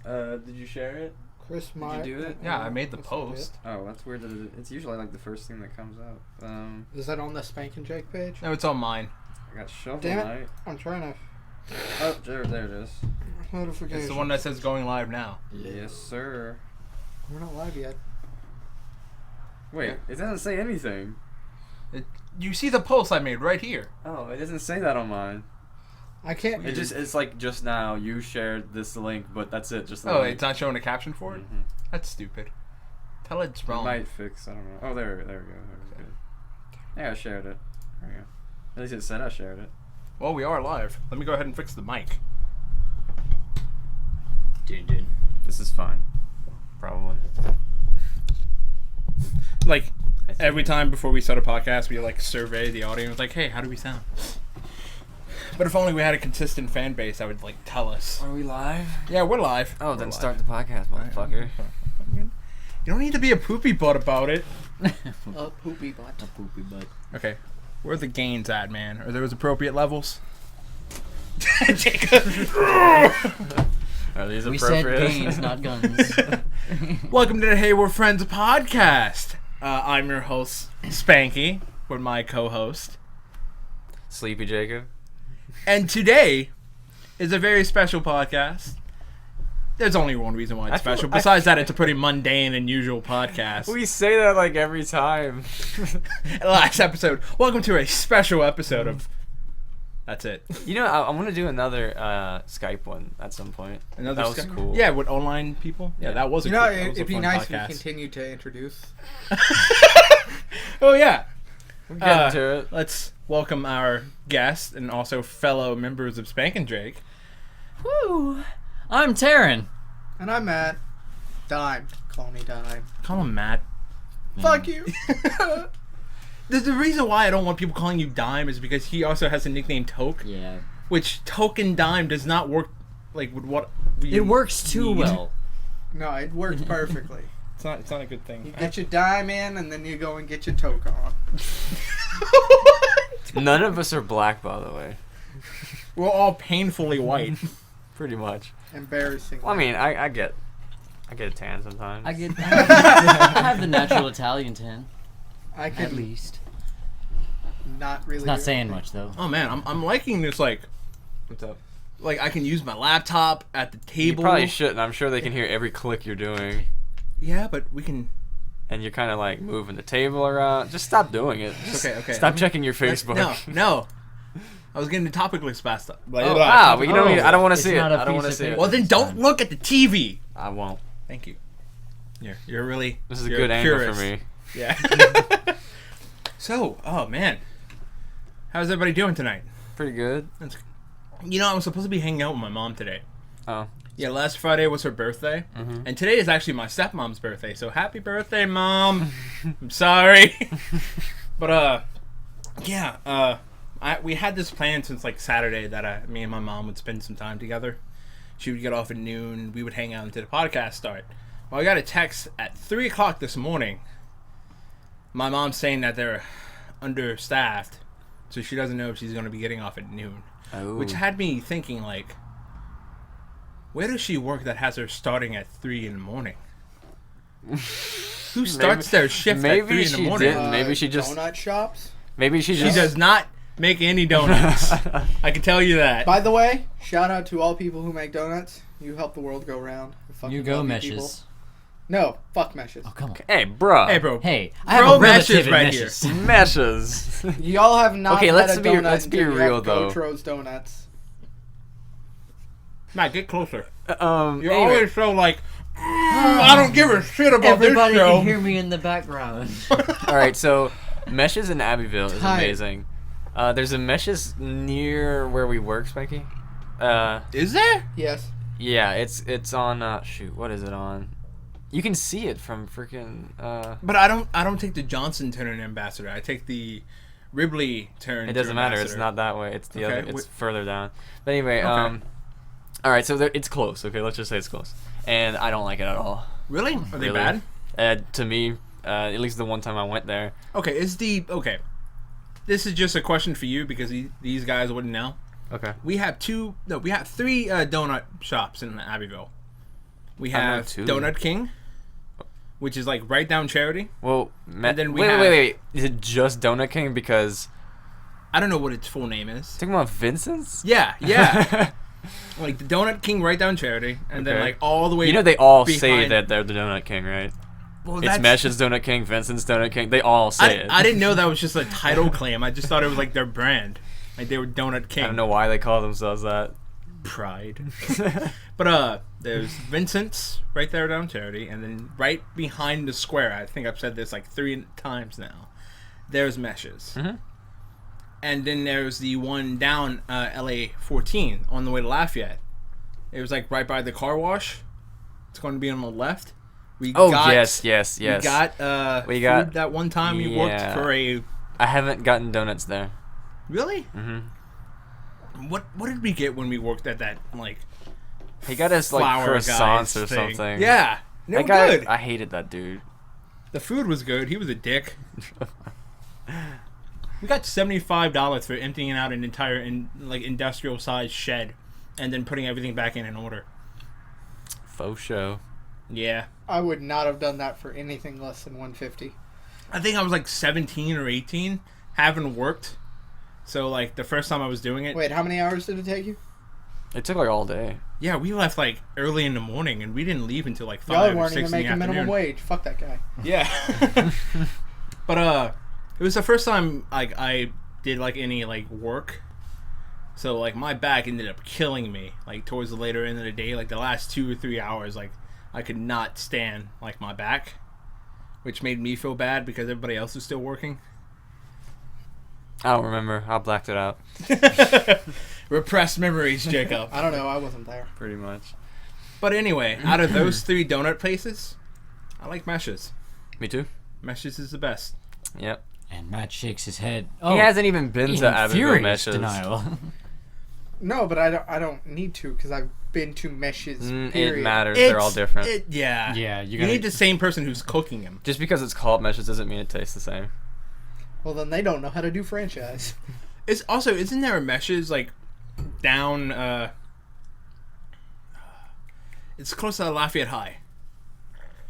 Did you share it? Chris Did you do it? Yeah, I made the post. Oh, that's weird. It's usually like the first thing that comes up. Is that on the Spank and Jake page? No, it's on mine. I got Shovel Damn it. Knight. I'm trying to... Oh, there it is. Notification. It's the one that says going live now. Yes, sir. We're not live yet. Wait, it doesn't say anything. You see the post I made right here. Oh, it doesn't say that on mine. I can't... It's like just now you shared this link, but that's it. Just the Oh, link. it's not showing a caption for it? Mm-hmm. That's stupid. Tell it it's It wrong. might fix. I don't know. Oh, there we go. There we go. Yeah, I shared it. There we go. At least it said I shared it. Well, we are live. Let me go ahead and fix the mic. Dude. This is fine. Probably. Like, every time before we start a podcast, we like survey the audience. Like, hey, how do we sound? But if only we had a consistent fan base that would like tell us. Are we live? Yeah, we're live. Oh, We're then live. start the podcast, motherfucker. You don't need to be a poopy butt about it. A poopy butt. A poopy butt. Okay, where are the gains at, man? Are those appropriate levels? Jacob. Are these We appropriate? said gains, not guns. Welcome to the Hey We're Friends podcast. I'm your host, Spanky, with my co-host. Sleepy Jacob. And today is a very special podcast. There's only one reason why it's special. Besides that, it's a pretty mundane and usual podcast. We say that like every time. Last episode. Welcome to a special episode of... That's it. You know, I want to do another Skype one at some point. Another that was Skype? cool. Yeah, with online people. Yeah, that was a You know, cool, that was a it'd be fun nice podcast. if we continued to introduce. Oh, yeah. We'll get into it. Let's welcome our guest and also fellow members of Spank and Jake. Woo! I'm Taran. And I'm Matt. Dime. Call me Dime. Call him Matt. Fuck you. The reason why I don't want people calling you Dime is because he also has a nickname Toke, Yeah. which Toke and Dime does not work like with what we It works too need. well. No, it works perfectly. It's not a good thing. You get your dime in, and then you go and get your toke on. None of us are black, by the way. We're all painfully white. Pretty much. Embarrassing. Well, I mean, I get a tan sometimes. I have the natural Italian tan, I at could least. not really. It's not do saying anything. much, though. Oh man, I'm liking this. Like What's up? I can use my laptop at the You table. probably shouldn't. I'm sure they can hear every click you're doing. Yeah, but we can. And you're kind of like moving the table around. Just stop doing it. Just Okay. Stop checking your Facebook. No. I was getting the topic list passed up. Oh, wow. Well, you don't need, I don't want to It's see it. not a I don't want to piece see of it. paper. Well, then don't look at the TV. I won't. Thank you. You're really. This is a you're good angle purist. for me. Yeah. So, oh man, how's everybody doing tonight? Pretty good. You know, I was supposed to be hanging out with my mom today. Oh. Yeah, last Friday was her birthday, Mhm. and today is actually my stepmom's birthday. So happy birthday, Mom! I'm sorry, but we had this plan since like Saturday that me and my mom would spend some time together. She would get off at noon, and we would hang out until the podcast start. Well, I got a text at 3:00 this morning. My mom's saying that they're understaffed, so she doesn't know if she's going to be getting off at noon. Oh. Which had me thinking, like, where does she work that has her starting at 3 in the morning? Who starts their shift at 3 in the morning? didn't. Maybe she just. Donut shops. Maybe she She just. does not make any donuts. I can tell you that. By the way, shout out to all people who make donuts. You help the world go round. Fucking You go, love Meshes. people. No, fuck Meshes. Oh, come on. Hey, bro. Hey, bro. Hey, I Bro, have a Meshes relative in right Meshes. Meshes. Y'all have not Okay, had let's a be- donut let's be until you real, have though. Gotro's Donuts. Matt, get closer. You're Anyway. always so like, I don't give a shit about Everybody this show. can hear me in the background. All right, so Meshes in Abbeville is Hi. amazing. There's a Meshes near where we work, Spanky. Is there? Yes. Yeah, it's on. Shoot, what is it on? You can see it from freaking. But I don't take the Johnson turn ambassador. I take the Ribley turn. It doesn't matter. It's ambassador. not that way. It's the Okay, other. It's wh- further down. But anyway, Okay. all right. So it's close. Okay, let's just say it's close. And I don't like it at all. Really? Are they Really. bad? To me, at least the one time I went there. Okay, okay. This is just a question for you because these guys wouldn't know. Okay. We have three donut shops in Abbeville. We I know have two. Donut King, which is like right down Charity. Well, And then we wait. Is it just Donut King? Because I don't know what its full name is. talking about Vincent's. Yeah. Like the Donut King right down Charity, and then Okay. like all the way. You know they all say behind- that they're the Donut King, right? Well, It's Mesh's Donut King, Vincent's Donut King. They all say it. I didn't know that was just a title claim. I just thought it was like their brand. Like they were Donut King. I don't know why they call themselves that. Pride. But there's Vincent's right there down Charity, and then right behind the square, I think I've said this like 3 times now, there's Mesh's. Mm-hmm. And then there's the one down LA 14 on the way to Lafayette. It was like right by the car wash. It's going to be on the left. Yes. We got food that one time we worked for a... I haven't gotten donuts there. Really? Mm-hmm. What did we get when we worked at that, like... He got us like flower croissants guys or thing? something. Yeah. They were That guy, good. I hated that dude. The food was good. He was a dick. We got $75 for emptying out an entire industrial sized shed and then putting everything back in order. Faux show. Yeah. I would not have done that for anything less than 150. I think I was like 17 or 18, haven't worked. So like the first time I was doing it. Wait, how many hours did it take you? It took like all day. Yeah, we left like early in the morning and we didn't leave until like 5 Y'all or weren't 6 even in the making afternoon. minimum wage. Fuck that guy. Yeah. But it was the first time like I did like any like work. So like my back ended up killing me like towards the later end of the day, like the last 2 or 3 hours, like I could not stand like my back, which made me feel bad because everybody else was still working. I don't remember. I blacked it out. Repressed memories, Jacob. I don't know. I wasn't there. Pretty much. But anyway, out of those 3 donut places, I like Mesh's. Me too. Mesh's is the best. Yep. And Matt shakes his head. He hasn't even been to in Abbeville furious Meshes. denial. No, but I don't need to because I've been to Meshes. It Period. matters. They're all different. Yeah. Yeah, You need the same person who's cooking them. Just because it's called Meshes doesn't mean it tastes the same. Well, then they don't know how to do franchise. It's also, isn't there a Mesh's like down? It's close to Lafayette High.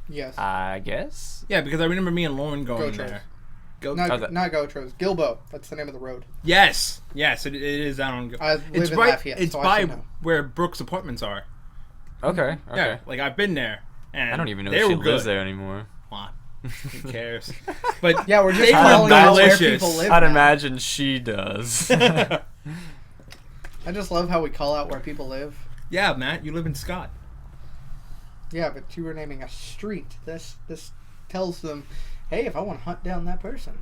Yes. I guess. Yeah, because I remember me and Lauren going Gotros. there. Go. Not Gotros. Gilbo. That's the name of the road. Yes, it is down on. I live It's in right. Lafayette, It's so I by should know. where Brooks' apartments are. Okay. Yeah, like I've been there. And I don't even know they if she were lives good. there anymore. Well, who cares? But Yeah, we're just they were calling out where delicious. people live. I'd now. imagine she does. I just love how we call out where people live. Yeah, Matt, you live in Scott. Yeah, but you were naming a street. This tells them, hey, if I want to hunt down that person.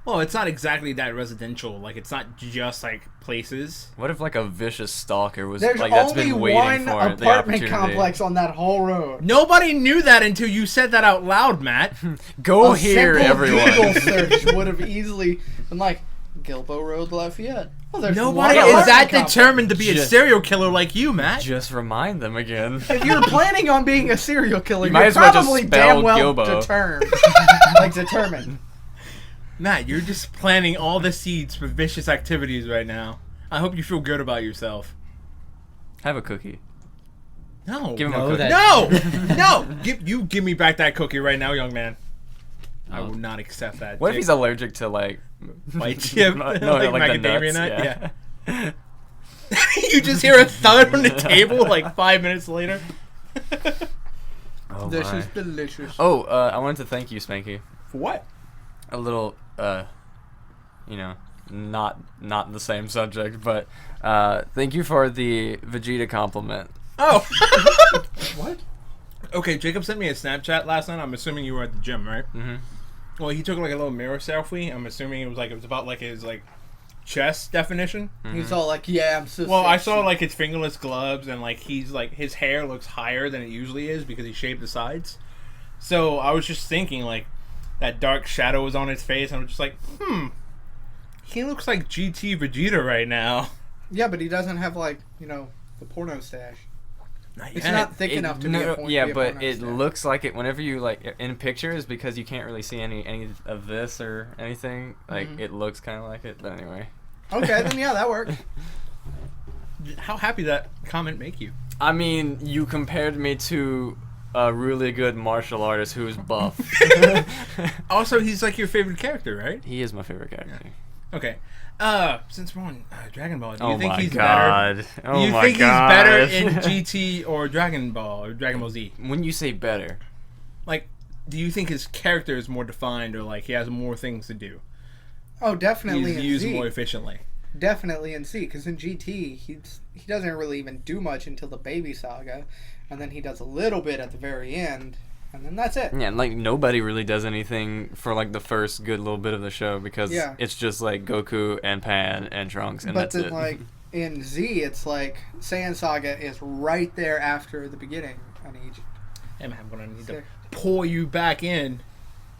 Well, it's not exactly that residential. Like, it's not just like places. What if like a vicious stalker was There's like that's only been waiting one for the apartment opportunity? complex on that whole road. Nobody knew that until you said that out loud, Matt. Go A here, simple everyone. Google search would have easily been like Gilbo Road, Lafayette. Well, there's Nobody one is that apartment complex. determined to be a Just- serial killer like you, Matt. Just remind them again. If you're planning on being a serial killer, You might you're as well just probably spell damn well Gilbo. determined. Matt, you're just planting all the seeds for vicious activities right now. I hope you feel good about yourself. Have a cookie. No. Give him No, a cookie. that- No! Give me back that cookie right now, young man. I will not accept that. What if he's allergic to like White chip? no, Like like the macadamia nuts? nut? Yeah. You just hear a thud on the table like 5 minutes later. Oh, This my. is delicious. Oh, I wanted to thank you, Spanky. For what? A little, not the same subject, but thank you for the Vegeta compliment. Oh. What? Okay, Jacob sent me a Snapchat last night. I'm assuming you were at the gym, right? Mm-hmm. Well, he took like a little mirror selfie. I'm assuming it was about like his like chest definition. He's all like, yeah, I'm so Well, I sexy. saw like his fingerless gloves and like he's like his hair looks higher than it usually is because he shaved the sides. So I was just thinking like that dark shadow was on his face and I'm just like, he looks like GT Vegeta right now. Yeah, but he doesn't have like, the porno stash. It's yet. not thick enough to be a point. Yeah, be a but porno it stash. looks like it whenever you like in pictures because you can't really see any of this or anything. Like Mhm. it looks kind of like it, but anyway. Okay, then yeah, that works. how happy did that comment make you? I mean, you compared me to a really good martial artist who's buff. Also, he's like your favorite character, right? He is my favorite character. Okay. Since we're on Dragon Ball, do Oh you think my he's god. better? Oh Do you my think god. he's better in GT or Dragon Ball Z? When you say better, Like, do you think his character is more defined, or like he has more things to do? Oh, definitely He's in used Z. more efficiently. Definitely in C, because in GT, he doesn't really even do much until the Baby Saga, and then he does a little bit at the very end, and then that's it. yeah, and like nobody really does anything for like the first good little bit of the show because Yeah. it's just like Goku and Pan and Trunks and But that's then, it. like, in Z, it's like Saiyan Saga is right there after the beginning on each. Hey man, I'm gonna need to Sick. pull you back in.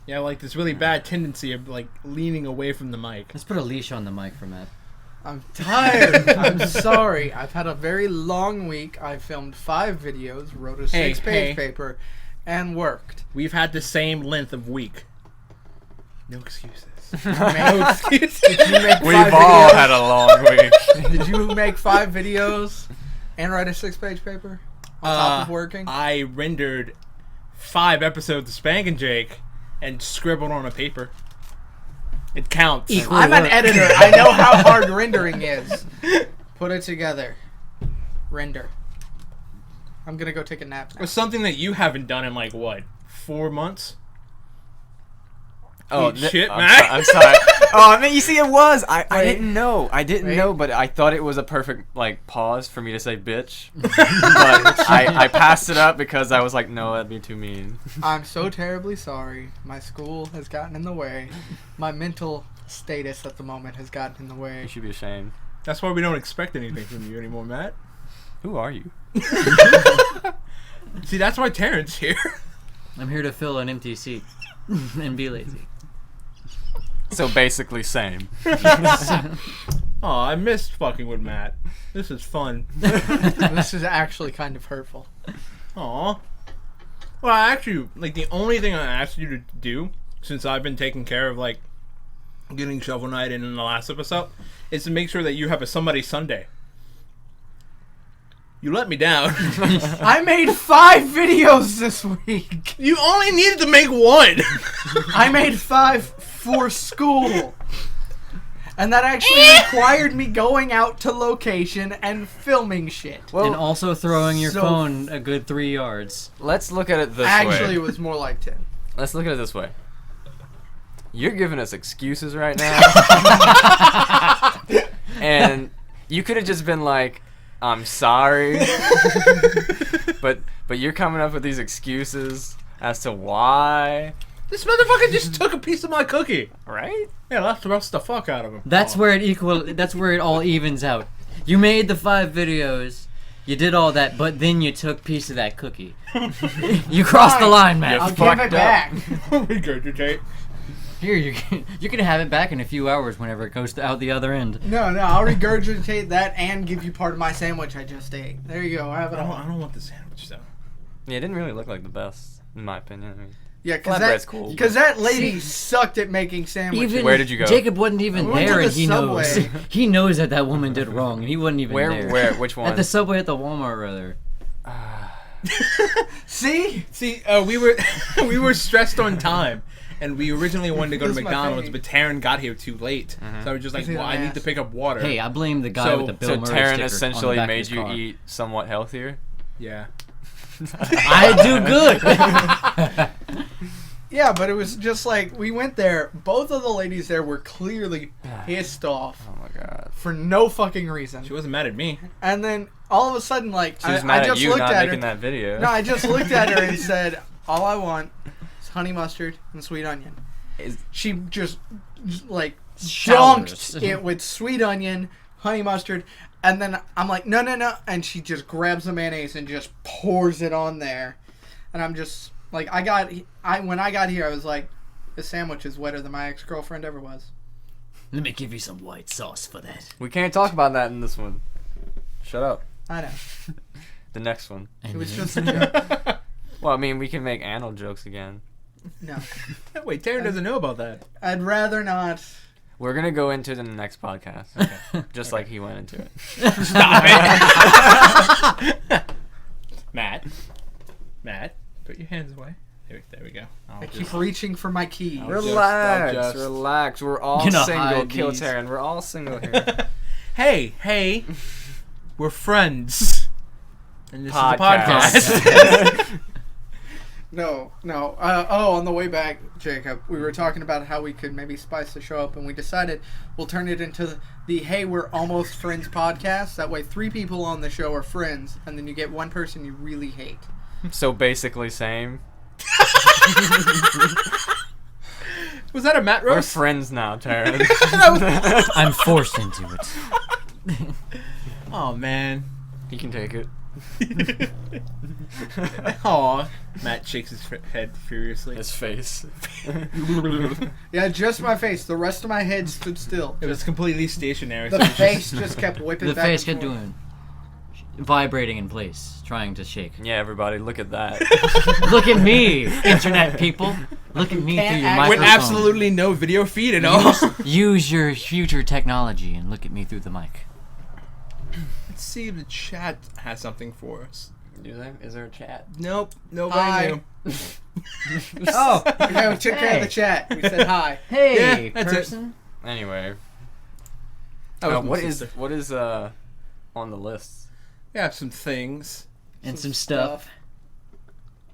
Yeah, like this really bad tendency of like leaning away from the mic. Let's put a leash on the mic for Matt. I'm tired. I'm sorry. I've had a very long week. I filmed 5 videos, wrote a 6-page paper, and worked. We've had the same length of week. No excuses. No excuses. Did you make We've 5 all videos? had a long week. Did you make 5 videos and write a 6-page paper on top of working? I rendered 5 episodes of Spank and Jake and scribbled on a paper. It counts. Equal. I'm an editor. I know how hard rendering is. Put it together. Render. I'm gonna go take a nap now. It's something that you haven't done in like what, 4 months? Oh, Eat shit, I'm, man. I'm sorry. Oh, I mean, you see, it was. I Wait. didn't know. I didn't Wait. know, but I thought it was a perfect like pause for me to say bitch. But I passed it up because I was like, no, that'd be too mean. I'm so terribly sorry. My school has gotten in the way. My mental status at the moment has gotten in the way. You should be ashamed. That's why we don't expect anything from you anymore, Matt. Who are you? See, that's why Taran's here. I'm here to fill an empty seat and be lazy. So basically, same. Oh, I missed fucking with Matt. This is fun. This is actually kind of hurtful. Aw. Well, actually, like, the only thing I asked you to do, since I've been taking care of, like, getting Shovel Knight in the last episode, is to make sure that you have a Somebody Sunday. You let me down. I made 5 videos this week. You only needed to make 1. I made 5 for school. And that actually required me going out to location and filming shit. Well, And also throwing your So- phone a good 3 yards. let's look at it this Actually, way. it was more like 10. Let's look at it this way. You're giving us excuses right now. And you could have just been like, I'm sorry. but you're coming up with these excuses as to why, This motherfucker just took a piece of my cookie. right? Yeah, let's roast the fuck out of him. That's where it all evens out. You made the 5 videos. You did all that, but then you took a piece of that cookie. You crossed the line, Matt. I'll give fucked it up. back. Regurgitate. Here, you can have it back in a few hours whenever it goes out the other end. No, I'll regurgitate that and give you part of my sandwich I just ate. There you go. I have it all. I don't want the sandwich, though. Yeah, it didn't really look like the best, in my opinion. I mean, Yeah, because Flatbread's cool. that lady sucked at making sandwiches. Where did you go? Jacob wasn't even I went there, to and the he knows. Subway. He knows that woman did wrong, and he wasn't even there. Where, which one? At the Subway at the Walmart, rather. See? See, we were stressed on time, and we originally wanted to go to This is my McDonald's, thing. but Taran got here too late. So I was just like, He's in well, a I need mess. to pick up water. Hey, I blame the guy So- with the Bill So Murray Taran sticker essentially on the back of made his you car. eat somewhat healthier? Yeah. I do good. Yeah, but it was just like, we went there. Both of the ladies there were clearly pissed off Oh my god. for no fucking reason. She wasn't mad at me. And then all of a sudden, like, She was I mad at just you looked not at making her. that video. No, I just looked at her and said, all I want is honey mustard and sweet onion. She just, like, Showers. dunked it with sweet onion, honey mustard, and then I'm like, no. And she just grabs the mayonnaise and just pours it on there. And I'm just, like, when I got here, I was like, this sandwich is wetter than my ex-girlfriend ever was. Let me give you some white sauce for that. We can't talk about that in this one. Shut up. I know. The next one. It was just a joke. Well, I mean, we can make anal jokes again. No. Wait, Taran doesn't know about that. I'd rather not We're gonna go into it in the next podcast, just like he went into it. Stop it. Matt, put your hands away. There we go. I keep reaching for my key. I'll Relax. just- We're all Gonna single. hide Kill these. Taran. We're all single here. Hey, we're friends. And this is a Podcast. podcast. No. On the way back, Jacob, we were talking about how we could maybe spice the show up, and we decided we'll turn it into the Hey, We're Almost Friends podcast. That way 3 people on the show are friends, and then you get one person you really hate. So basically, same. Was that a Matt We're roast? friends now, Taran. I'm forced into it. Oh man. You can take it. Aw. Matt shakes his head furiously. His face. Yeah, just my face. The rest of my head stood still. It was completely stationary. The face just kept whipping The back face and kept forth. doing, vibrating in place, trying to shake. Yeah, everybody, look at that. Look at me, internet people. Look at me Can't through your act- With microphone. absolutely no video feed at all. Use your future technology and look at me through the mic. Let's see if the chat has something for us. Do they? Is there a chat? Nope. Nobody Hi. knew. Oh, Yeah, we took care of the chat. We said hi. hey, Yeah, that's it. person. Anyway. That was my what is sister. on the list? We have some things. And Some some stuff.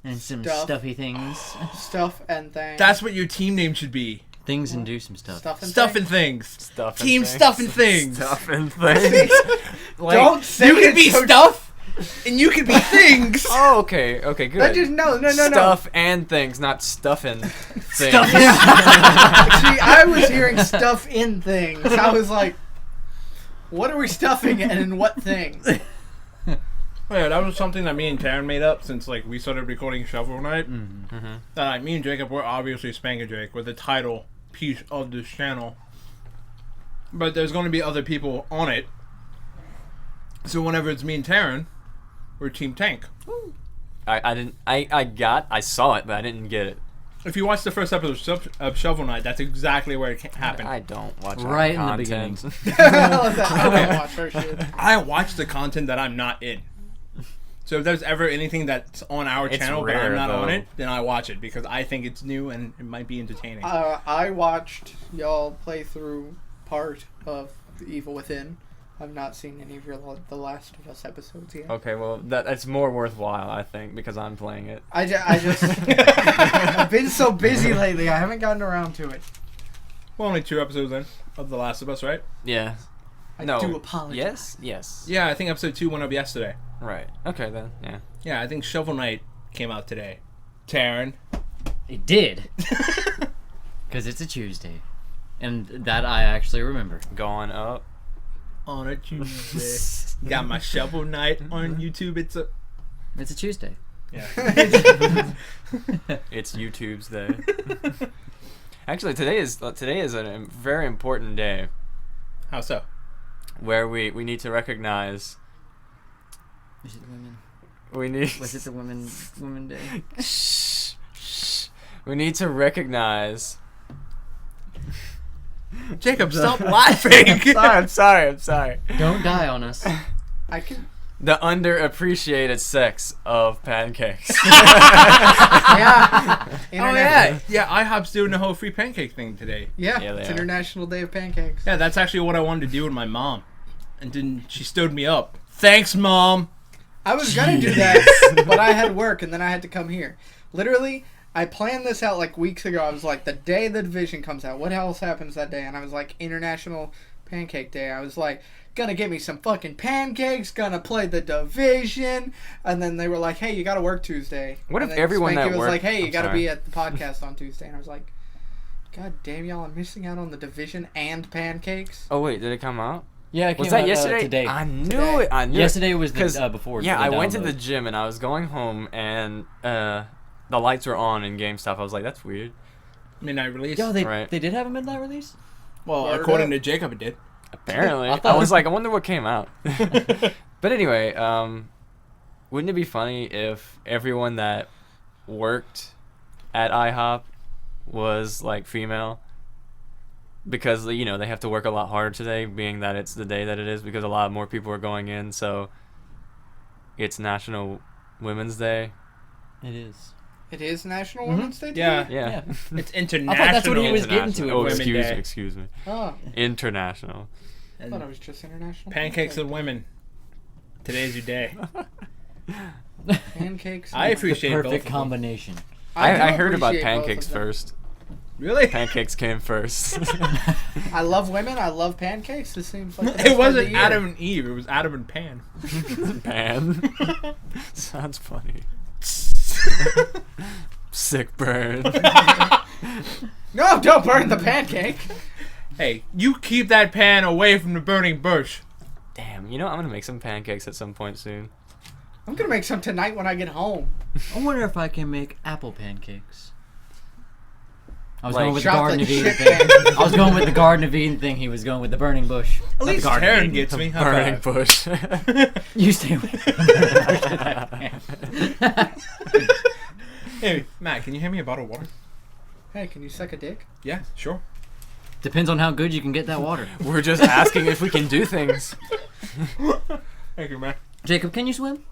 And some Stuff. stuffy things. Stuff and things. That's what your team name should be. Things and do some stuff. Stuff and Stuff things. and things. Stuff and Team things. stuff and things. Stuff and things. Like, Don't say you it can be so- stuff, and you can be things. Oh, okay, good. That just no. Stuff and things, not stuffing things. See, I was hearing stuff in things. I was like, what are we stuffing and in what thing? Yeah, that was something that me and Taran made up since like we started recording Shovel Night. Mm-hmm. That like me and Jacob were obviously Spank and Jake with the title piece of this channel, but there's going to be other people on it. So whenever it's me and Taran, we're Team Tank. I saw it, but I didn't get it. If you watch the first episode of Shovel Knight, that's exactly where it happened. I don't watch our Right in the content. I don't watch her shit. I watch the content that I'm not in. So if there's ever anything that's on our It's channel but rare, I'm not on though. it, then I watch it because I think it's new and it might be entertaining. I watched y'all play through part of The Evil Within. I've not seen any of the Last of Us episodes yet. Okay, well, that's more worthwhile, I think, because I'm playing it. I just I've been so busy lately. I haven't gotten around to it. We're only 2 episodes in of The Last of Us, right? Yeah. I No. do apologize. Yes? Yes. Yeah, I think episode 2 went up yesterday. Right. Okay, then. Yeah. Yeah, I think Shovel Knight came out today. Taran. It did. Because it's a Tuesday. And that I actually remember. Going up. On a Tuesday. Got my Shovel Knight on YouTube. It's a... It's a Tuesday. Yeah. It's YouTube's day. Actually, today is a very important day How so? where we need to recognize. Was it women? We need. Was it the women day? Shh, shh. We need to recognize. Jacob, stop laughing! I'm sorry. Don't die on us. I can. The underappreciated sex of pancakes. Yeah. Oh Internet- yeah, IHOP's doing the whole free pancake thing today. Yeah. Yeah, they It's are. International Day of Pancakes. Yeah, that's actually what I wanted to do with my mom, and then she stood me up. Thanks, Mom. I was gonna do that, but I had work and then I had to come here. Literally, I planned this out like weeks ago. I was like, the day the Division comes out, what else happens that day? And I was like, International Pancake Day. I was like, gonna get me some fucking pancakes, gonna play the Division. And then they were like, hey, you gotta work Tuesday. What And if then everyone Spanky that was worked- like, hey, you I'm gotta sorry. be at the podcast on Tuesday. And I was like, God damn, y'all, I'm missing out on the Division and pancakes. Oh wait, did it come out? Yeah, it Was came that out, yesterday? today. I knew Today. it. I knew Yesterday it. was 'Cause, the before. Yeah, the I went to download. the gym and I was going home and the lights were on in GameStop. I was like, that's weird. Midnight release. Yo, they Right. did have a midnight release. Well, Word according up. to Jacob, it did. Apparently, I I, thought- was like, I wonder what came out. But anyway, wouldn't it be funny if everyone that worked at IHOP was like female? because they have to work a lot harder today, being that it's the day that it is, because a lot more people are going in. So it's National Women's Day. It is. It is National Women's Day. Yeah. Yeah. It's international. I thought that's what he was getting to. Oh, Women Day. excuse me. Oh, International. I thought it was just international. Pancakes and women. Today's your day. Pancakes. I appreciate both Perfect of them. combination. I heard about appreciate both pancakes of them. first. Really? Pancakes came first. I love women. I love pancakes. This seems like the best It day of wasn't the year. Adam and Eve. It was Adam and Pan. Pan. Sounds funny. Sick burn. No, don't burn the pancake. Hey, you keep that pan away from the burning bush. Damn, I'm gonna make some pancakes at some point soon. I'm gonna make some tonight when I get home. I wonder if I can make apple pancakes. I was Like going with the chocolate Garden of Eden chip thing. pancakes. I was going with the Garden of Eden thing. He was going with the burning bush. At least Garden of Taran Eden. gets me. High Burning five. bush. You stay away from the burning bush. Hey, Matt, can you hand me a bottle of water? Hey, can you suck a dick? Yeah, sure. Depends on how good you can get that water. We're just asking if we can do things. Thank you, Matt. Jacob, can you swim?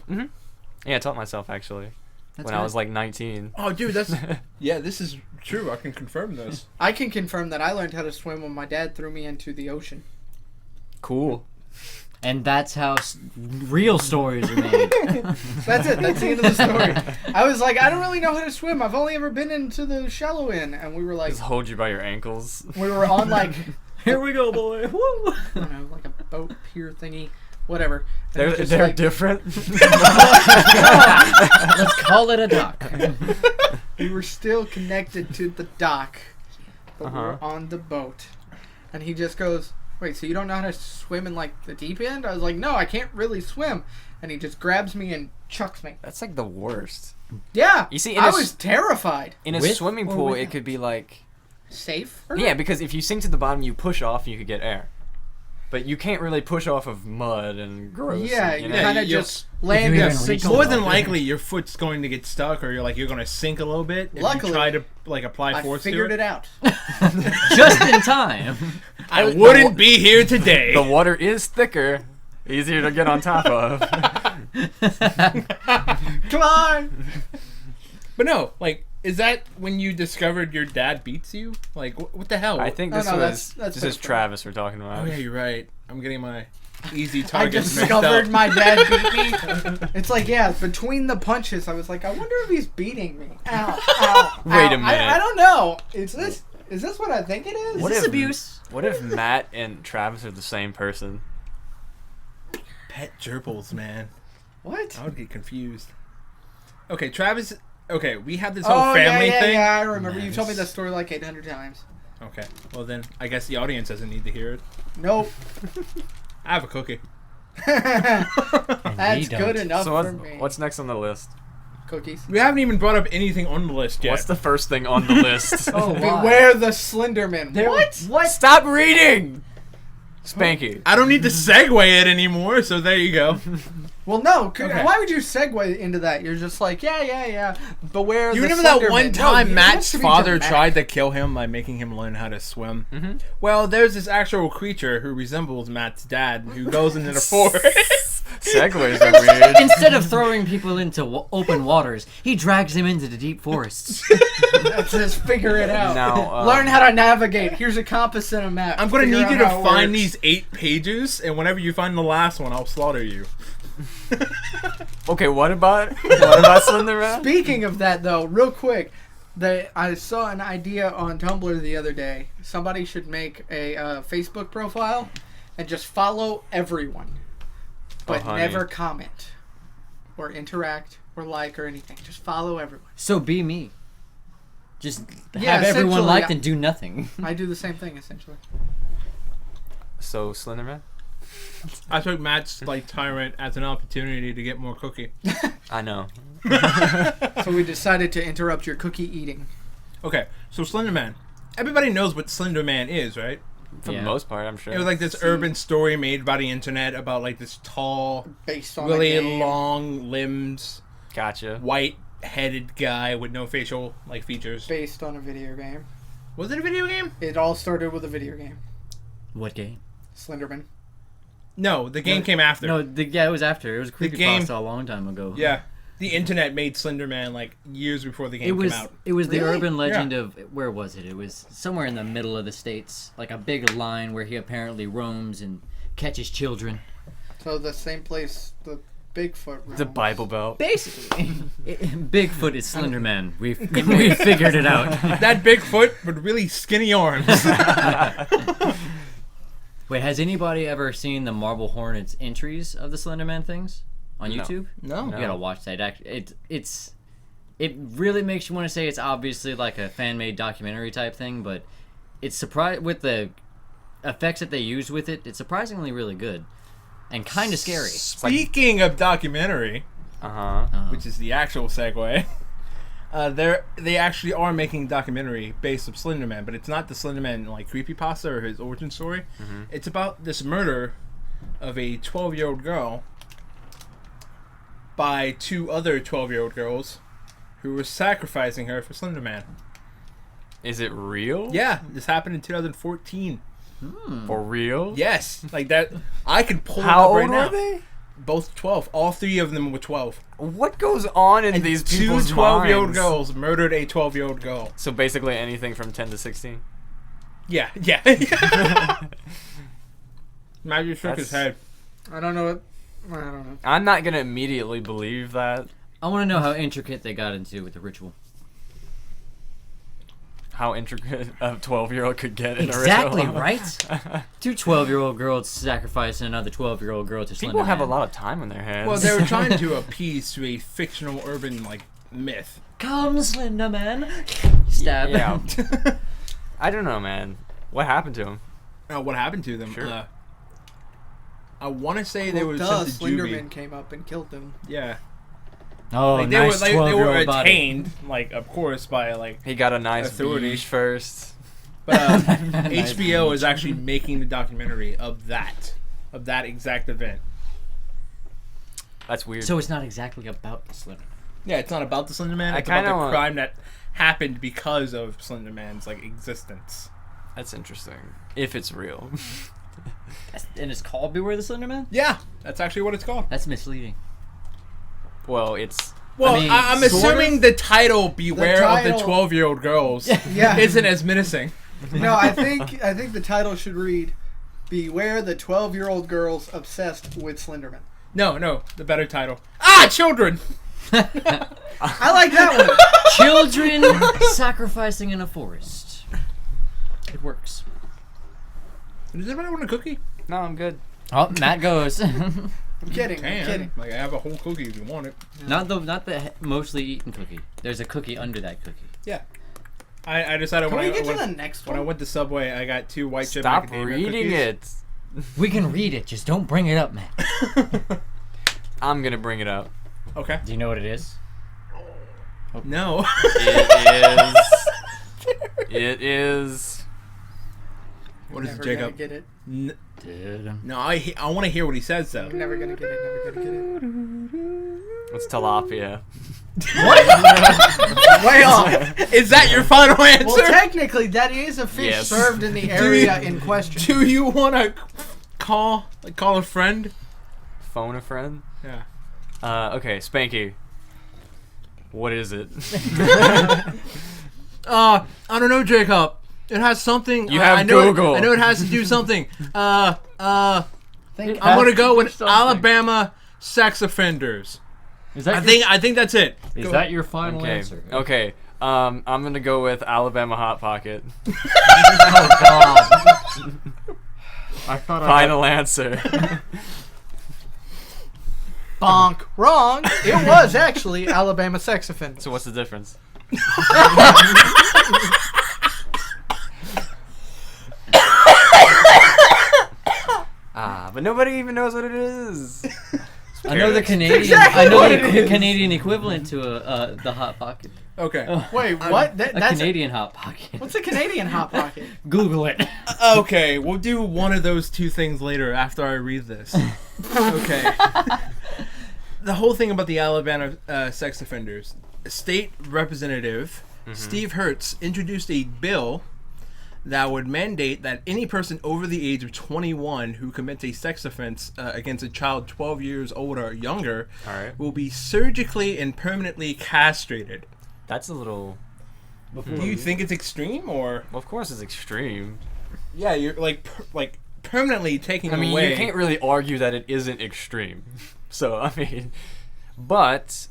Yeah, I taught myself actually That's when right. I was like 19. Oh, dude, that's... Yeah, this is true. I can confirm this. I can confirm that I learned how to swim when my dad threw me into the ocean. Cool. And that's how real stories are made. That's it. That's the end of the story. I was like, I don't really know how to swim. I've only ever been into the shallow end, and we were like, Just hold you by your ankles. we were on like, Here we go, boy. Woo! I don't know, like a boat pier thingy, whatever. And it They're, was just they're like- different. Let's call it a duck. We were still connected to the dock, but we were Uh-huh. on the boat, and he just goes, "Wait, so you don't know how to swim in like the deep end?" I was like, "No, I can't really swim," and he just grabs me and chucks me. That's like the worst. Yeah, You see, in I a was terrified. In a With swimming or pool, without? it could be like... Safe? Yeah, because if you sink to the bottom, you push off and you could get air. But you can't really push off of mud and gross. Yeah, and, you Yeah, kind of you'll- just land you and even sink reach a More little. than likely, your foot's going to get stuck, or you're going to sink a little bit. If Luckily, you try to apply I force figured to it out. Just in time. I wouldn't be here today. the water is thicker, easier to get on top of. Come on! But no, is that when you discovered your dad beats you? Like, what the hell? I think Oh, this no, was... that's this is different. Travis we're talking about. Oh yeah, you're right. I'm getting my easy I targets mixed discovered up. my dad beat me. It's like, yeah, between the punches, I was like, I wonder if he's beating me. Ow, ow, Wait ow. a minute. I don't know. Is this what I think it is? Is What this if- abuse? What if Matt and Travis are the same person? Pet gerbils, man. What? I would get confused. Okay, Travis. Okay, we had this whole Oh, family yeah, thing. I remember. You told me Nice. that story like 800 times. Okay, well then, I guess the audience doesn't need to hear it. Nope. I have a cookie. That's don't. good enough So for me. what's next on the list? Cookies? We haven't even brought up anything on the list yet. What's the first thing on the list? Oh, wow. Beware the Slenderman. What? Stop reading! Spanky. I don't need to segue it anymore, so there you go. Well, no. Okay. Why would you segue into that? You're just like, yeah. Beware You the remember that Slenderman. one No, time it Matt's has to be father dramatic. tried to kill him by making him learn how to swim? Mm-hmm. Well, there's this actual creature who resembles Matt's dad who goes into the forest. Segues are weird. Instead of throwing people into open waters, he drags them into the deep forests. Let's just figure it out. Now, Learn how to navigate. Here's a compass and a map. I'm gonna Figure need out you to how it find works. these 8 pages, and whenever you find the last one, I'll slaughter you. Okay, what about Slenderman? Speaking of that, though, real quick, I saw an idea on Tumblr the other day. Somebody should make a Facebook profile and just follow everyone, but honey. never comment or interact or like or anything. Just follow everyone. So be me. Just Yeah, have everyone essentially, liked yeah. and do nothing. I do the same thing essentially. So Slenderman? I took Matt's tyrant as an opportunity to get more cookie. I know. So we decided to interrupt your cookie eating. Okay, so Slenderman. Everybody knows what Slenderman is, right? For Yeah. the most part, I'm sure. It was like this urban story made by the internet about this tall, Based on really a game. long limbs, Gotcha. white-headed guy with no facial features. Based on a video game. Was it a video game? It all started with a video game. What game? Slenderman. No, the game came after. No, it was after. It was a The game- creepypasta a long time ago. Yeah. The internet made Slenderman like years before the game came out. It was the Really? urban legend of where was it? It was somewhere in the middle of the states, like a big line where he apparently roams and catches children. So the same place the Bigfoot roams. The Bible Belt. Basically, Bigfoot is Slenderman. We figured it out. That big foot with really skinny arms. Wait, has anybody ever seen the Marble Hornets entries of the Slenderman things on No. YouTube? No. You gotta watch that. Actually, it really makes you want to say it's obviously like a fan-made documentary type thing, but it's with the effects that they use with it. It's surprisingly really good and kind of scary. Speaking of documentary, Uh-huh. which is the actual segue, they actually are making a documentary based on Slenderman, but it's not the Slenderman like creepypasta or his origin story. Mm-hmm. It's about this murder of a 12-year-old girl by two other 12-year-old girls who were sacrificing her for Slenderman. Is it real? Yeah, this happened in 2014. For real? Yes, like that. I can pull How it up old right now. were they? Both 12. All three of them were 12. What goes on in And these two people's 12-year-old minds? girls murdered a 12-year-old girl. So basically anything from 10 to 16? Yeah. Matthew shook his head. I don't know what. I don't know. I'm not going to immediately believe that. I want to know how intricate they got into with the ritual. How intricate a 12-year-old could get in Exactly, a ritual. right? Two 12-year-old girls sacrificing another 12-year-old girl to Slenderman. People have a lot of time on their hands. Well, they were trying to appease to a fictional urban like myth. Come, Slenderman! Stab. Yeah. I don't know, man. What happened to him? What happened to them? Sure. I want to say they were sent to Slenderman juvie. came up and killed them. Yeah. Oh, Like, nice they were 12-year-old body. attained, like of course, by like. He got a nice Authority. beach first. But Nice HBO is actually making the documentary of that exact event. That's weird. So it's not exactly about the Slenderman. Yeah, it's not about the Slenderman. I It's about kinda the want- crime that happened because of Slenderman's like existence. That's interesting. If it's real. And it's called Beware the Slenderman? Yeah, that's actually what it's called. That's misleading. Well, it's... Well, I mean, I'm sort assuming of. the title "Beware of the title- 12-year-old girls" Yeah. isn't as menacing. No, I think the title should read "Beware the 12-year-old girls obsessed with Slenderman." No, the better title. Children. I like that one. Children sacrificing in a forest. It works. Does anybody want a cookie? No, I'm good. Oh, Matt goes. I'm kidding. I'm Can. kidding. Like I have a whole cookie if you want it. not the mostly eaten cookie. There's a cookie under that cookie. Yeah. I decided Can when we I get to when, the next when I one? went to Subway, I got 2 white chip Stop macadamia reading cookies. it. We can read it, just don't bring it up, Matt. I'm going to bring it up. Okay. Do you know what it is? No. It is... It is... What is Never it, gonna Jacob? get it. No, I want to hear what he says though. Never gonna get it. Never gonna get it. It's tilapia. Way off. Is that your final answer? Well, technically, that is a fish Yes. served in the area in question. Do you want to call a friend? Phone a friend? Yeah. Okay, Spanky. What is it? I don't know, Jacob. It has something. You have I know Google. I know it has to do something. I'm Think gonna go with something. Alabama sex offenders. Is that I think that's it. Is Go. that your final Okay. answer? Okay. I'm gonna go with Alabama Hot Pocket. Oh God. I thought Final answer. bonk. Wrong. It was actually Alabama sex offender. So what's the difference? But nobody even knows what it is. I know the Canadian. exactly I know what the it is. Canadian equivalent to the hot pocket. Okay. Wait, what? A That's Canadian hot pocket. what's a Canadian hot pocket? Google it. Okay, we'll do one of those two things later after I read this. Okay. The whole thing about the Alabama sex offenders. State Representative Steve Hertz introduced a bill that would mandate that any person over the age of 21 who commits a sex offense against a child 12 years old or younger All right. will be surgically and permanently castrated. That's a little. Do you think it's extreme, or? Well, of course, it's extreme. Yeah, you're like permanently taking I mean, away. you can't really argue that it isn't extreme. So I mean, but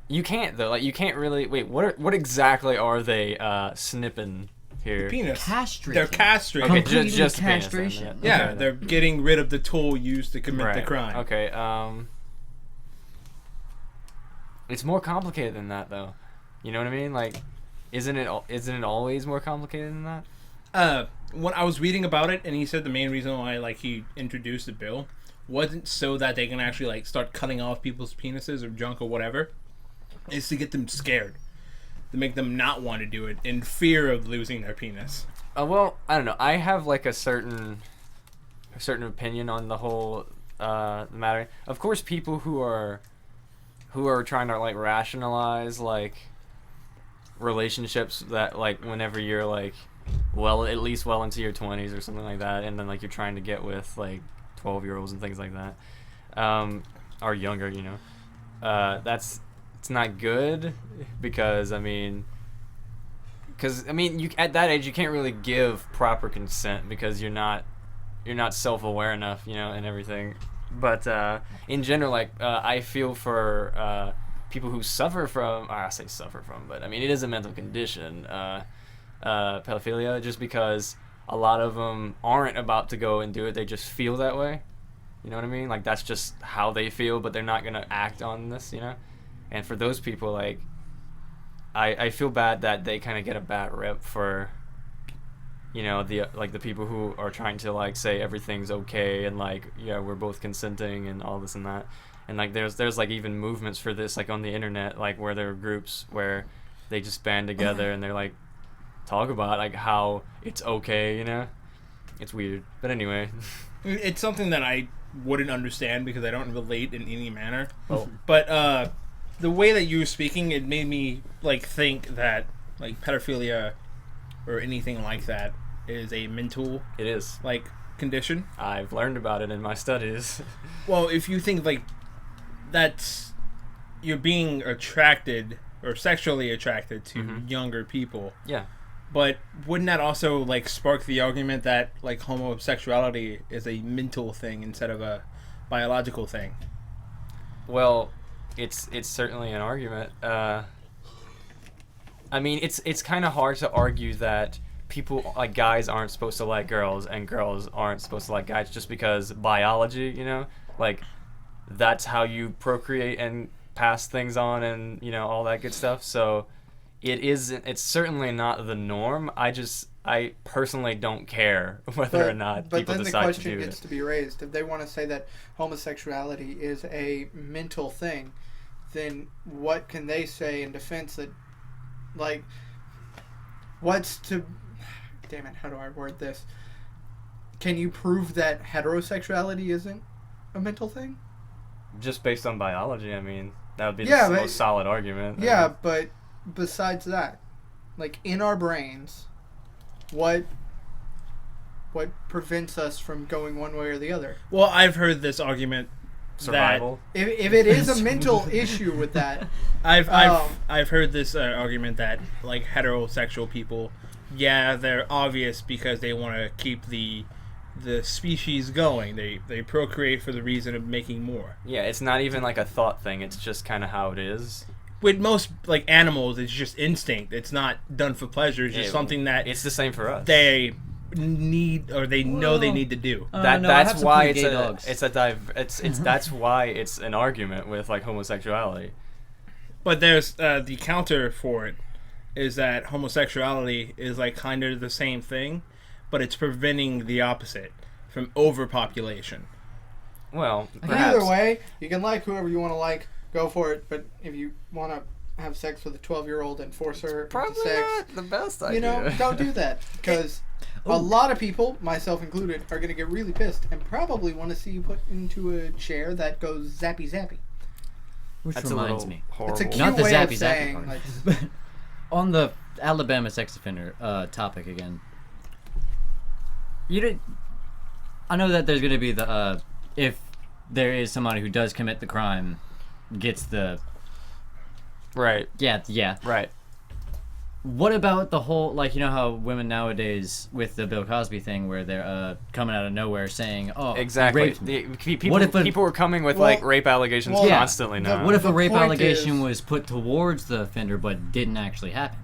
you can't though. Like, you can't really wait. What exactly are they snipping here? Penis. Castrated. They're castrated. Okay, Completely just the penis, then, castration. Yeah, Okay. they're getting rid of the tool used to commit the Right. crime. Okay. It's more complicated than that, though. You know what I mean? Like, isn't it always more complicated than that? When I was reading about it, and he said the main reason why he introduced the bill wasn't so that they can actually start cutting off people's penises or junk or whatever. Is to get them scared, to make them not want to do it in fear of losing their penis. Well, I don't know. I have like a certain opinion on the whole matter. Of course, people who are trying to rationalize relationships that whenever you're at least well into your 20s or something like that, and then you're trying to get with 12-year-olds and things like that, or younger, it's not good because you at that age you can't really give proper consent because you're not self-aware enough, and everything. But in general, I feel for people who suffer from, or I say suffer from, but it is a mental condition, pedophilia, just because a lot of them aren't about to go and do it. They just feel that way. You know what I mean? That's just how they feel, but they're not gonna act on this. And for those people, I feel bad that they kind of get a bad rep for, the people who are trying to say everything's okay and we're both consenting and all this and that. And there's even movements for this on the internet, where there are groups where they just band together and they're talk about how it's okay. It's weird, but anyway. It's something that I wouldn't understand because I don't relate in any manner. Oh. But the way that you were speaking, it made me think that pedophilia or anything like that is a mental It is. condition. I've learned about it in my studies. Well, if you think that's you're being attracted or sexually attracted to younger people, Yeah. but wouldn't that also spark the argument that homosexuality is a mental thing instead of a biological thing? Well, it's certainly an argument. It's kind of hard to argue that people guys aren't supposed to like girls and girls aren't supposed to like guys just because biology, that's how you procreate and pass things on and all that good stuff. So it's certainly not the norm. I personally don't care whether or not people decide to do it. But then the question gets to be raised. If they want to say that homosexuality is a mental thing, then what can they say in defense that, damn it, how do I word this? Can you prove that heterosexuality isn't a mental thing? Just based on biology, that would be Yeah, the but- most solid argument. Yeah, but besides that, in our brains, what prevents us from going one way or the other? Well, I've heard this argument. Survival. If it is a mental issue with that, I've heard this argument that heterosexual people, yeah, they're obvious because they want to keep the species going. They procreate for the reason of making more. Yeah, it's not even a thought thing. It's just kind of how it is. With most animals, it's just instinct. It's not done for pleasure. It's just Yeah, something that It's the same for us. they need or they know they need to do. No, I have That's some why pretty gay dogs. that's why it's an argument with homosexuality. But there's the counter for it is that homosexuality is kind of the same thing, but it's preventing the opposite from overpopulation. Well, perhaps. either way, you can like whoever you want to like, go for it. But if you want to have sex with a 12-year-old and force her into Probably sex, not the best idea. don't do that, because a lot of people, myself included, are going to get really pissed and probably want to see you put into a chair that goes zappy zappy. Which That's a reminds little me. horrible. It's a cute Not the way of zappy zappy saying, part. On the Alabama sex offender topic again. I know that there's going to be the if there is somebody who does commit the crime, gets the Right. yeah. Right. What about the whole, like, you know how women nowadays with the Bill Cosby thing where they're coming out of nowhere saying, "Oh, Exactly. rape me." People were coming with like rape allegations well, constantly yeah. now. What if a The rape point allegation is- was put towards the offender but didn't actually happen?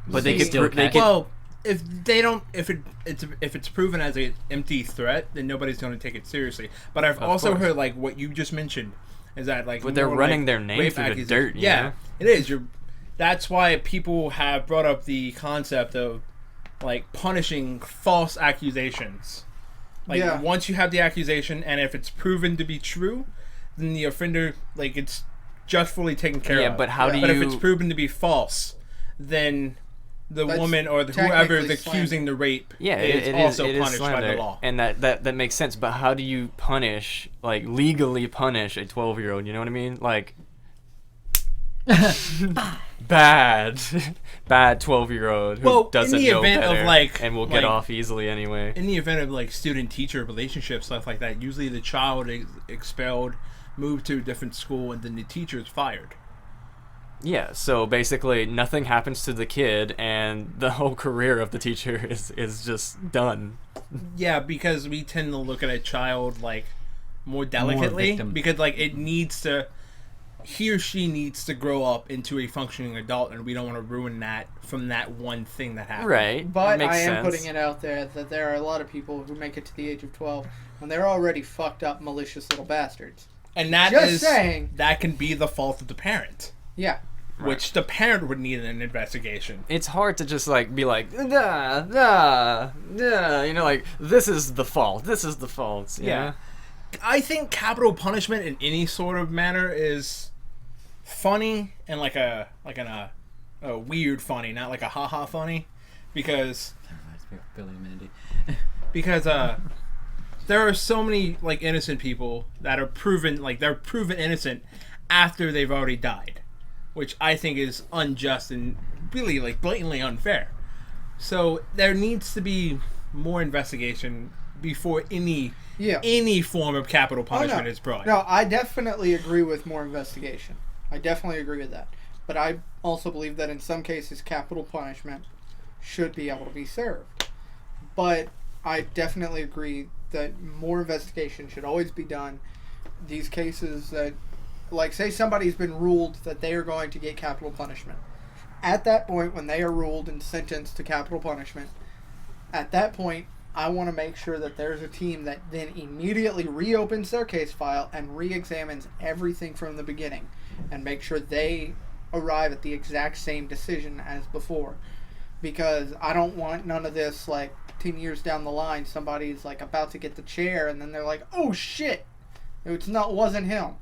But they could still they catch could- it. Well, if they don't, if it's proven as an empty threat, then nobody's going to take it seriously. But I've also course. heard like what you just mentioned is that like, But they're more, running like, their name rape through the accusations. dirt, you Yeah, know? it is. That's why people have brought up the concept of like punishing false accusations. Like Yeah. once you have the accusation, and if it's proven to be true, then the offender like it's justly taken care of. Yeah, but how do But if you- it's proven to be false, then the That's woman or whoever technically is accusing the rape Yeah, is it also is punished by the slander, law. and that makes sense. But how do you punish, like legally punish a 12-year-old? You know what I mean? Like bad 12-year-old who Well, in doesn't the know event of, better like- and will get like- off easily anyway. In the event of like student-teacher relationship stuff like that, usually the child is expelled, moved to a different school, and then the teacher is fired. Yeah, so basically nothing happens to the kid, and the whole career of the teacher is just done. Yeah, because we tend to look at a child like more delicately victim. because like he or she needs to grow up into a functioning adult, and we don't want to ruin that from that one thing that happened. Right. But makes I am sense. putting it out there that there are a lot of people who make it to the age of 12 when they're already fucked up, malicious little bastards. And that Just is saying. that can be the fault of the parent, Yeah. which the parent would need an investigation. It's hard to just like be like nah, you know, like this is the fault. This is the fault. Yeah. I think capital punishment in any sort of manner is funny and like a weird funny, not like a haha funny, because Billy and Mandy. there are so many like innocent people that are proven innocent after they've already died, which I think is unjust and really like blatantly unfair. So there needs to be more investigation before any form of capital punishment is brought. No, I definitely agree with more investigation. I definitely agree with that. But I also believe that in some cases capital punishment should be able to be served. But I definitely agree that more investigation should always be done. These cases that, like, say somebody's been ruled that they are going to get capital punishment. At that point, when they are ruled and sentenced to capital punishment, at that point, I want to make sure that there's a team that then immediately reopens their case file and re-examines everything from the beginning and make sure they arrive at the exact same decision as before. Because I don't want none of this, like, 10 years down the line, somebody's, like, about to get the chair and then they're like, oh, shit, wasn't him.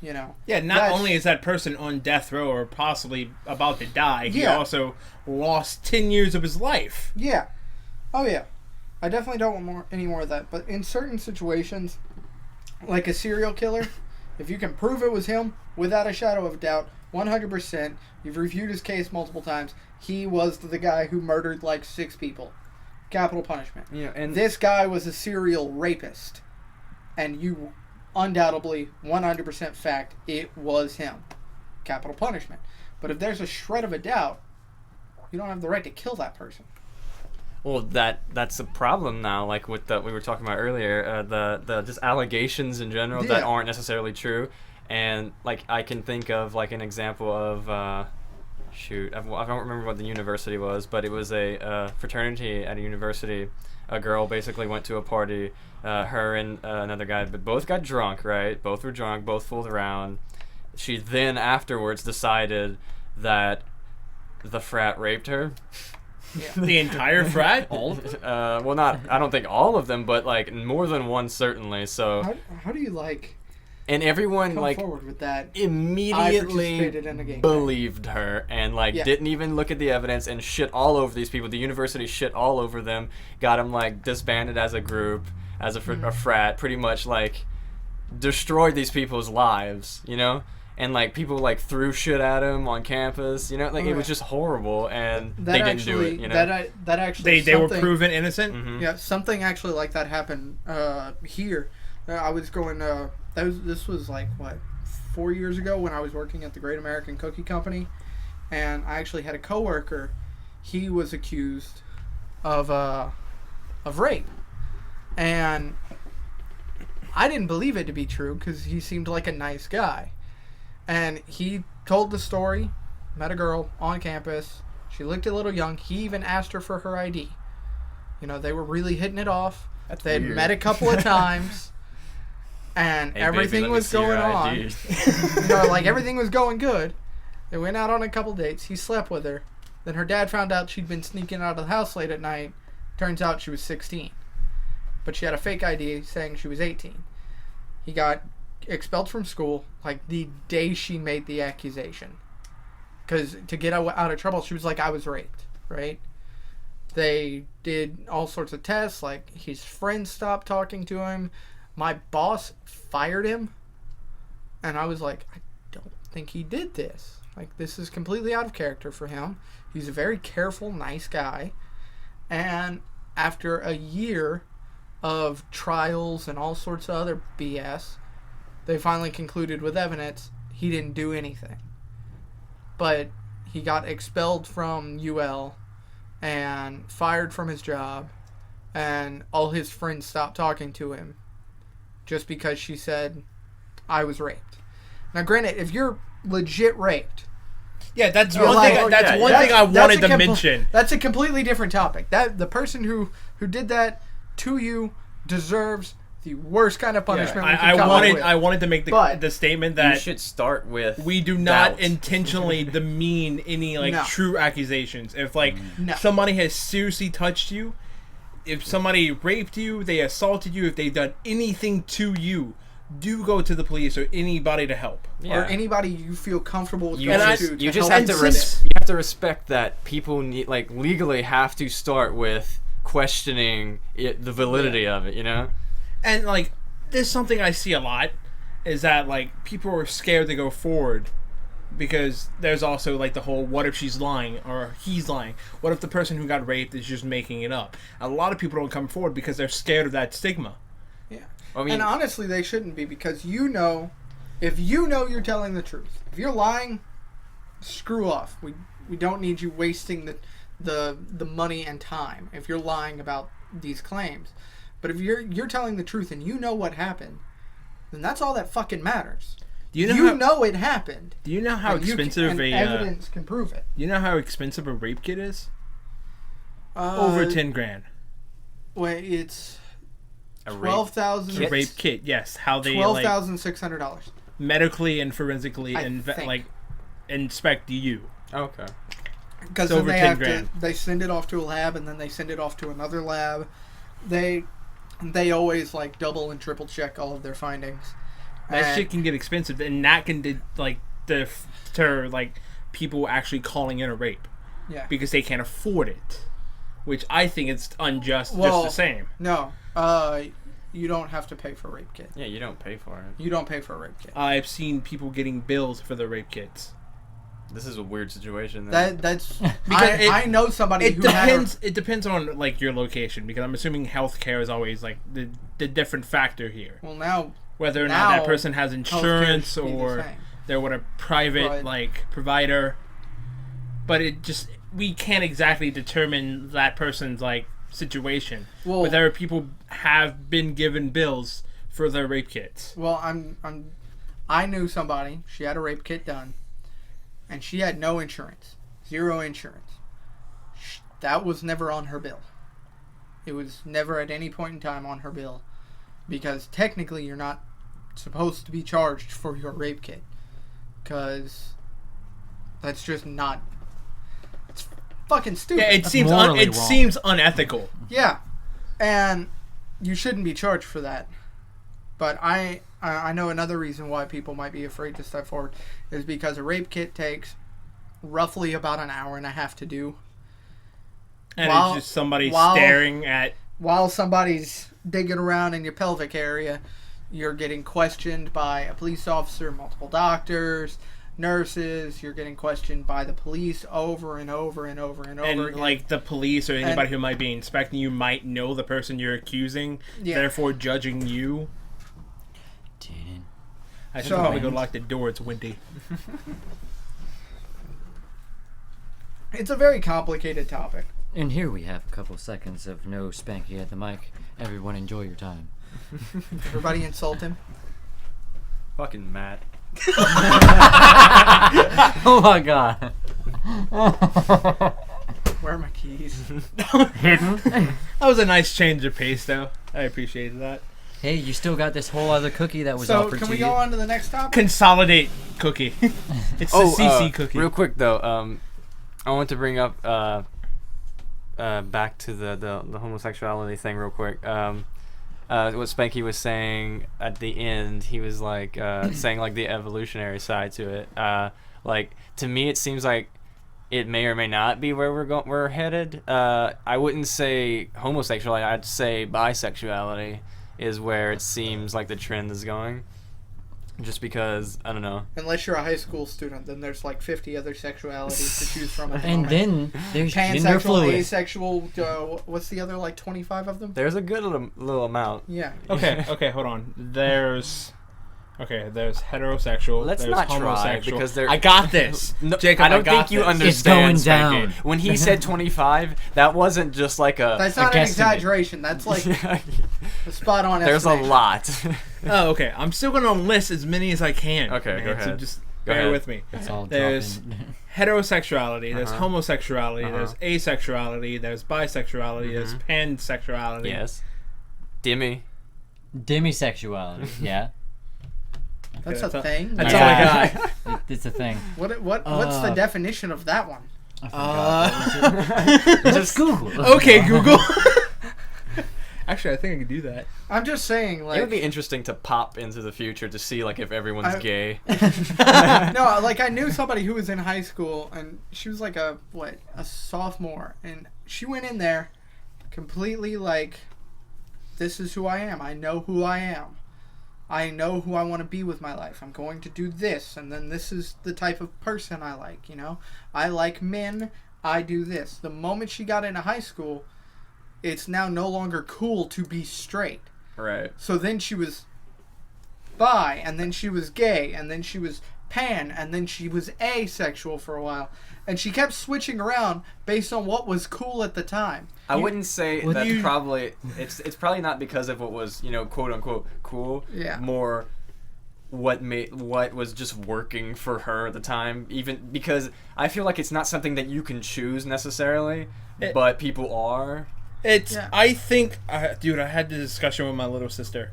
You know. Yeah, not only is that person on death row or possibly about to die, he Yeah. also lost 10 years of his life. Yeah. Oh, yeah. I definitely don't want any more of that. But in certain situations, like a serial killer, if you can prove it was him, without a shadow of a doubt, 100%, you've reviewed his case multiple times, he was the guy who murdered like 6 people. Capital punishment. Yeah, and This guy was a serial rapist. And you undoubtedly, 100% fact, it was him. Capital punishment. But if there's a shred of a doubt, you don't have the right to kill that person. well, that's a problem now. Like with we were talking about earlier, the just allegations in general that Yeah. aren't necessarily true, and like I can think of like an example of I don't remember what the university was, but it was a fraternity at a university. A girl basically went to a party, her and another guy, but both got drunk, right? Both were drunk, both fooled around. She then afterwards decided that the frat raped her. The entire frat? All of it? Well, I don't think all of them, but like more than one certainly. So, How do you, like, and everyone come like forward with that? I immediately participated in a game. believed her and like Yeah. didn't even look at the evidence and shit all over these people. The university shit all over them, got them like disbanded as a group, as a frat, pretty much like destroyed these people's lives, you know? and like people like threw shit at him on campus. You know, like it was just horrible, and That they didn't actually, do it. You know, that actually They were something- proven innocent. Mhm. Yeah, something actually like that happened here. I was going. This was like what 4 years ago when I was working at the Great American Cookie Company, and I actually had a coworker. He was accused of rape, and I didn't believe it to be true because he seemed like a nice guy, and he told the story. Met a girl on campus. She looked a little young. He even asked her for her ID. You know, they were really hitting it off. That's They'd weird. met a couple of times, and Hey, everything baby, let me was see your going on. ID. You know, like everything was going good. They went out on a couple dates. He slept with her. Then her dad found out she'd been sneaking out of the house late at night. Turns out she was 16. But she had a fake ID saying she was 18. He got expelled from school like the day she made the accusation. Because to get out of trouble, she was like, I was raped, right? They did all sorts of tests, like his friends stopped talking to him. My boss fired him. And I was like, I don't think he did this. Like, this is completely out of character for him. He's a very careful, nice guy. And after a year of trials and all sorts of other BS, they finally concluded with evidence he didn't do anything. But he got expelled from UL and fired from his job, and all his friends stopped talking to him just because she said, I was raped. Now, granted, if you're legit raped, Yeah, that's You're one like- thing. oh, That's yeah, one yeah. thing I that's wanted a to mention. That's a completely different topic. That the person who did that to you deserves the worst kind of punishment. we I could come up with. wanted to make But the statement You that should start with we do not doubt. intentionally demean any like No. true accusations. If like No. somebody has seriously touched you, if somebody raped you, they assaulted you, if they've done anything to you, do go to the police or anybody to help. Yeah. or anybody you feel comfortable with You going And just, to you just help have to you with it. you have to respect that people need like legally have to start with questioning the validity of it. You know. And like there's something I see a lot is that like people are scared to go forward because there's also like the whole what if she's lying or he's lying? What if the person who got raped is just making it up? A lot of people don't come forward because they're scared of that stigma. Yeah. I mean, And honestly, they shouldn't be, because you know, if you know you're telling the truth, if you're lying, screw off. We don't need you wasting the money and time if you're lying about these claims. But if you're telling the truth and you know what happened, then that's all that fucking matters. Do you know You how, know it happened. Do you know how and you can- expensive and a evidence can prove it. you know how expensive a rape kit is? Over 10 grand. Wait, it's a rape $12,000. kit? Rape kit, yes. How they like $12,600. medically and forensically I think. like inspect you. Okay. Because It's then over they 10 have grand. they send it off to a lab, and then they send it off to another lab. They always like double and triple check all of their findings. That And- shit can get expensive, and that can deter like people actually calling in a rape Yeah. because they can't afford it, which I think it's unjust Well, just the same. No, you don't have to pay for a rape kit. Yeah, you don't pay for it. You don't pay for a rape kit. I've seen people getting bills for the rape kits. This is a weird situation. Then. That's Because I know somebody It who depends. It depends on like your location because I'm assuming healthcare is always like the different factor here. Well, now Whether or not Now, that person has insurance healthcare should be the or same. they're with a private But- like provider, but it just we can't exactly determine that person's like situation. Well- Whether people have been given bills for their rape kits. Well, I knew somebody. She had a rape kit done, and she had no insurance, zero insurance. That was never on her bill. It was never at any point in time on her bill, because technically you're not supposed to be charged for your rape kit, because that's just not. It's fucking stupid. Yeah, it seems morally it wrong. seems unethical. Yeah, and you shouldn't be charged for that. But I know another reason why people might be afraid to step forward is because a rape kit takes roughly about an hour and a half to do. And While- it's just somebody while- staring at. While somebody's digging around in your pelvic area, you're getting questioned by a police officer, multiple doctors, nurses. You're getting questioned by the police over and over and over and over And again. like the police or anybody who might be inspecting you might know the person you're accusing, therefore judging you. I should probably go lock the door. It's windy. It's a very complicated topic. And here we have a couple seconds of no Spanky at the mic. Everyone enjoy your time. Everybody insult him. Fucking Matt. Oh my god. Where are my keys? Hidden. That was a nice change of pace, though. I appreciated that. Hey, you still got this whole other cookie that was So offered can to we you. go on to the next topic? Consolidate cookie. It's the CC cookie. Real quick though, I want to bring up back to the homosexuality thing real quick. What Spanky was saying at the end, he was like saying like the evolutionary side to it. Like to me, it seems like it may or may not be where we're headed. I wouldn't say homosexuality. I'd say bisexuality is where it seems like the trend is going. Just because, I don't know. Unless you're a high school student, then there's like 50 other sexualities to choose from. And then there's gender pansexual, fluid. asexual. What's the other, like 25 of them? There's a good little amount. Yeah. Okay, hold on. There's heterosexual. Let's there's not try homosexual. because there. I got this. No, Jacob, I don't got think you this. understand. It's going Spanky. down. When he said 25, that wasn't just like a. That's not an guesstimate. exaggeration. That's like a spot on There's a estimation. lot. Oh, okay. I'm still going to list as many as I can. Okay, man, go So ahead. just Go bear ahead. with me. It's all There's dropping. heterosexuality, there's Uh-huh. homosexuality, Uh-huh. there's asexuality, there's bisexuality, there's pansexuality. Yes. Demi. Demisexuality. Yeah. That's Okay, a thing. That's Yeah. all I got. It's a thing. What's the definition of that one? I forgot. What was it? Let's Google. Okay, Google. Actually, I think I could do that. I'm just saying, It like, would be interesting to pop into the future to see like if everyone's gay. no, like I knew somebody who was in high school, and she was like a sophomore, and she went in there completely like, this is who I am. I know who I am. I know who I want to be with my life. I'm going to do this, and then this is the type of person I like, you know? I like men, I do this. The moment she got into high school, it's now no longer cool to be straight. Right. So then she was bi, and then she was gay, and then she was pan, and then she was asexual for a while. And she kept switching around based on what was cool at the time. I wouldn't say Well, that's you- probably it's probably not because of what was, quote unquote cool. Yeah. More what was just working for her at the time, even because I feel like it's not something that you can choose necessarily, but people are. It's. Yeah. I think, dude. I had this discussion with my little sister.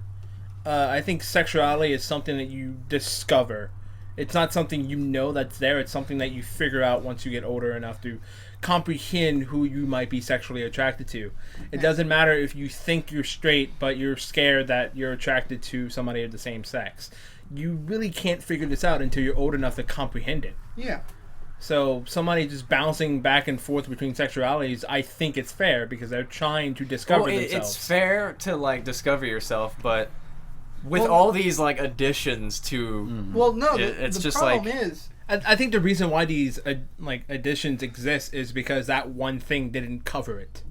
I think sexuality is something that you discover. It's not something you know that's there. It's something that you figure out once you get older enough to comprehend who you might be sexually attracted to. It doesn't matter if you think you're straight, but you're scared that you're attracted to somebody of the same sex. You really can't figure this out until you're old enough to comprehend it. Yeah. So somebody just bouncing back and forth between sexualities, I think it's fair because they're trying to discover Well, themselves. it's fair to like discover yourself, but with Well- all these like additions to Well, no, It's the just problem like- is... I think the reason why these additions exist is because that one thing didn't cover it,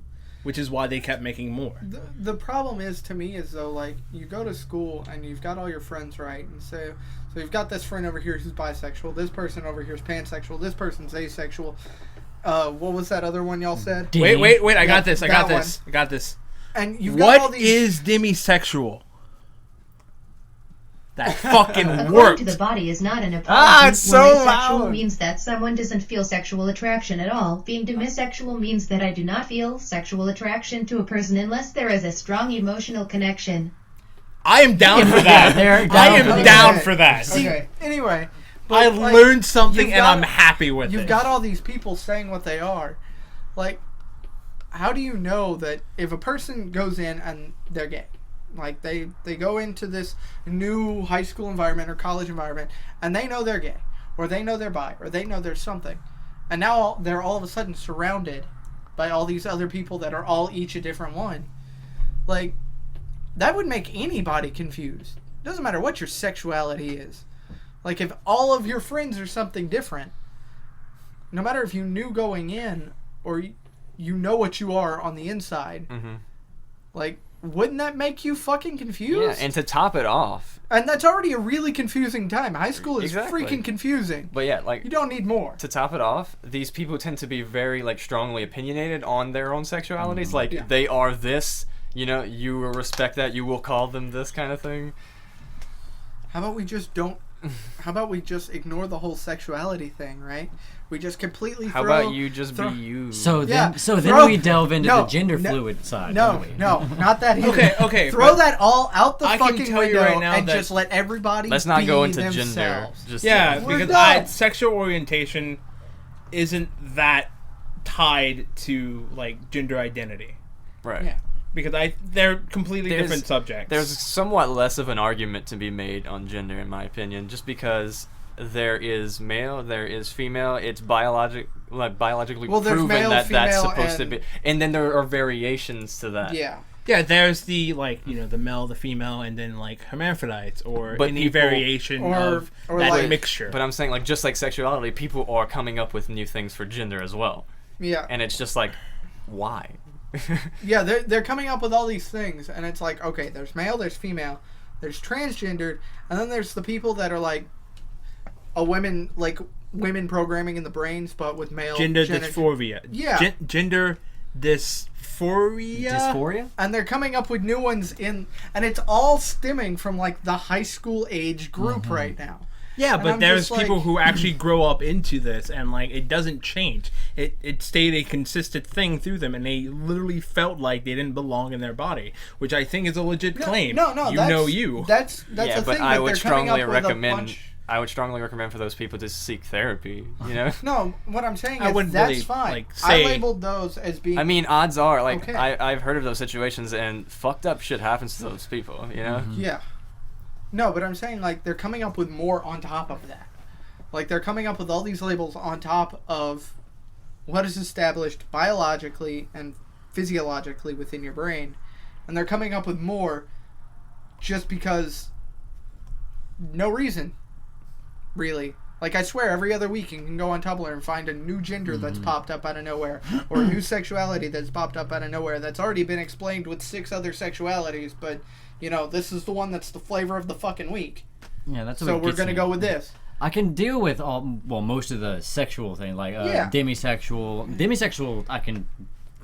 which is why they kept making more. The problem is, to me, is though, like, you go to school and you've got all your friends, right? And so you've got this friend over here who's bisexual, this person over here is pansexual, this person's asexual. What was that other one y'all said? Wait! I got this. I that got this. And you've got all What these... is demisexual? That fucking According worked. to the body is not an apology. Ah, it's so When asexual loud. means that someone doesn't feel sexual attraction at all. Being demisexual means that I do not feel sexual attraction to a person unless there is a strong emotional connection. I am down for that. They're down I for am that. down for that. Okay, anyway. I but, like, learned something you've and got- I'm happy with You've it. got all these people saying what they are. Like, how do you know that if a person goes in and they're gay? Like, they go into this new high school environment or college environment, and they know they're gay, or they know they're bi, or they know there's something. And now they're all of a sudden surrounded by all these other people that are all each a different one. Like, that would make anybody confused. doesn't matter what your sexuality is. Like, if all of your friends are something different, no matter if you knew going in or you know what you are on the inside, like, wouldn't that make you fucking confused? Yeah, and to top it off. And that's already a really confusing time. High school is Exactly. freaking confusing. But yeah, like, You don't need more. to top it off, these people tend to be very, like, strongly opinionated on their own sexualities. Like, they are this, you know, you will respect that, you will call them this kind of thing. How about we just don't... How about we just ignore the whole sexuality thing, right? We just completely How throw... about you just be you? So then, Yeah, then throw- we delve into no, the gender no, fluid side. No, don't we? no, not that either. Okay, Throw but that all out the I can fucking tell you window right now and that- just let everybody Let's not be go into themselves. gender. Just Yeah, We're because done. sexual orientation isn't that tied to like gender identity. right. Yeah. Because they're completely There's- different subjects. There's somewhat less of an argument to be made on gender, in my opinion, just because there is male, there is female. It's biologically Well, there's proven male, that that's female, supposed to and- be. And then there are variations to that. Yeah. Yeah, there's the like the male, the female, and then like hermaphrodites or But any people- variation of or that like- mixture. But I'm saying, like, just like sexuality, people are coming up with new things for gender as well. Yeah. And it's just like, why? Yeah, they're coming up with all these things, and it's like, okay, there's male, there's female, there's transgendered, and then there's the people that are like women programming in the brains, but with male Gender dysphoria. Yeah. Gender dysphoria. Dysphoria? and they're coming up with new ones and it's all stemming from like the high school age group right now. Yeah, And but I'm there's just people like- who actually grow up into this, and like it doesn't change. It stayed a consistent thing through them, and they literally felt like they didn't belong in their body, which I think is a legit claim. No, you that's, know you. That's yeah, the but thing. I that would they're coming strongly up with a recommend. bunch- I would strongly recommend for those people to seek therapy. You know. No, what I'm saying I is wouldn't that's really, fine. like, I say- labeled those as being. I mean, odds are, like, Okay. I've heard of those situations, and fucked up shit happens to those people. You know. Yeah. No, but I'm saying like they're coming up with more on top of that. Like they're coming up with all these labels on top of what is established biologically and physiologically within your brain, and they're coming up with more just because no reason, really. Like I swear, every other week you can go on Tumblr and find a new gender that's popped up out of nowhere, or a new sexuality that's popped up out of nowhere that's already been explained with 6 other sexualities, but you know this is the one that's the flavor of the fucking week. Yeah, that's what So it we're gets gonna me. go with this. I can deal with most of the sexual thing, like Yeah. demisexual. Demisexual, I can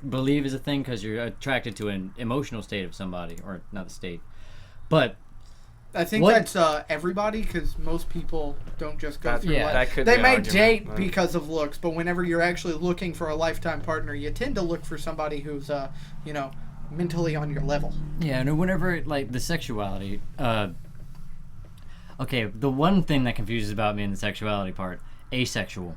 believe is a thing because you're attracted to an emotional state of somebody, or not the state. But I think What- that's everybody, because most people don't just go through yeah. life. That could They be an may argument, date but- because of looks, but whenever you're actually looking for a lifetime partner, you tend to look for somebody who's, mentally on your level. yeah, no, whenever like the sexuality. Okay, the one thing that confuses about me in the sexuality part, asexual.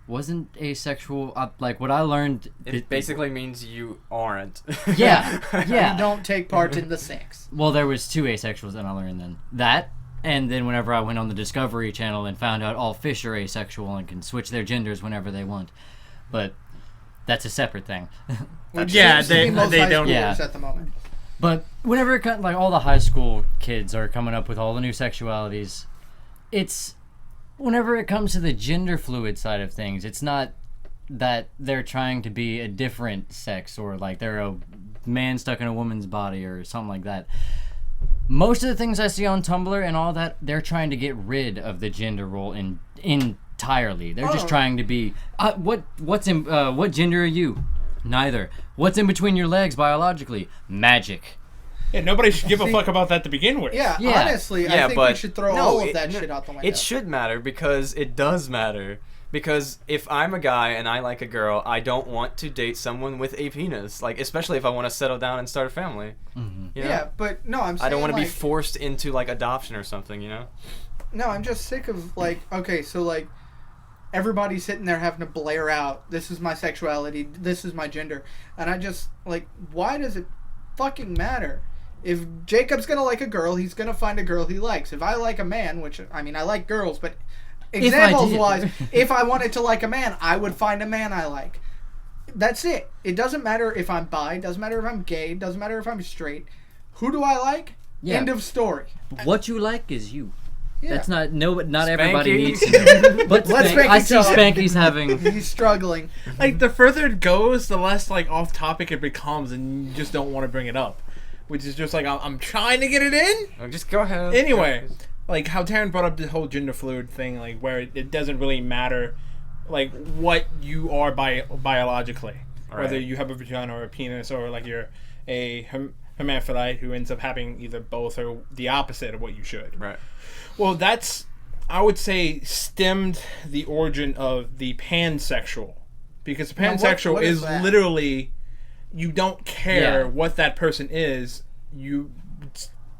Wasn't asexual like what I learned? It basically means you aren't. Yeah, yeah. You don't take part in the sex. Well, there was 2 asexuals that I learned then. That, and then whenever I went on the Discovery Channel and found out all fish are asexual and can switch their genders whenever they want. But that's a separate thing. Which Yeah, seems to be most they high don't- schoolers Yeah. at the moment. But whenever it like all the high school kids are coming up with all the new sexualities, it's whenever it comes to the gender fluid side of things, it's not that they're trying to be a different sex or like they're a man stuck in a woman's body or something like that. Most of the things I see on Tumblr and all that, they're trying to get rid of the gender role entirely. They're just Oh. trying to be what gender are you? Neither. What's in between your legs biologically? Magic. Yeah, nobody should give a fuck about that to begin with. Yeah, Yeah. honestly, I Yeah, think but we should throw no, all of it- that no, shit out the window. It should matter because it does matter. Because if I'm a guy and I like a girl, I don't want to date someone with a penis. Like, especially if I want to settle down and start a family. You know? Yeah, but no, I'm saying I don't want to like, be forced into, like, adoption or something, you know? No, I'm just sick of, like, okay, so, like, everybody's sitting there having to blare out, this is my sexuality, this is my gender. And I just, like, why does it fucking matter? If Jacob's gonna like a girl, he's gonna find a girl he likes. If I like a man, which, I mean, I like girls, but examples-wise, if I wanted to like a man, I would find a man I like. That's it. It doesn't matter if I'm bi, doesn't matter if I'm gay, doesn't matter if I'm straight. Who do I like? Yeah. End of story. What you like is you. Yeah. That's not everybody Spanky. needs to know. But Let I Spanky see talk. Spanky's having. He's struggling. Like, the further it goes, the less, like, off-topic it becomes, and you just don't want to bring it up. Which is just like, I'm trying to get it in. Oh, just go ahead. Anyway, like, how Taran brought up the whole gender fluid thing, like, where it doesn't really matter, like, what you are biologically. Whether Right. you have a vagina or a penis, or, like, you're a hermaphrodite who ends up having either both or the opposite of what you should. Right. Well, that's, I would say, stemmed the origin of the pansexual. Because Now, pansexual what is is that? literally, you don't care Yeah. what that person is, you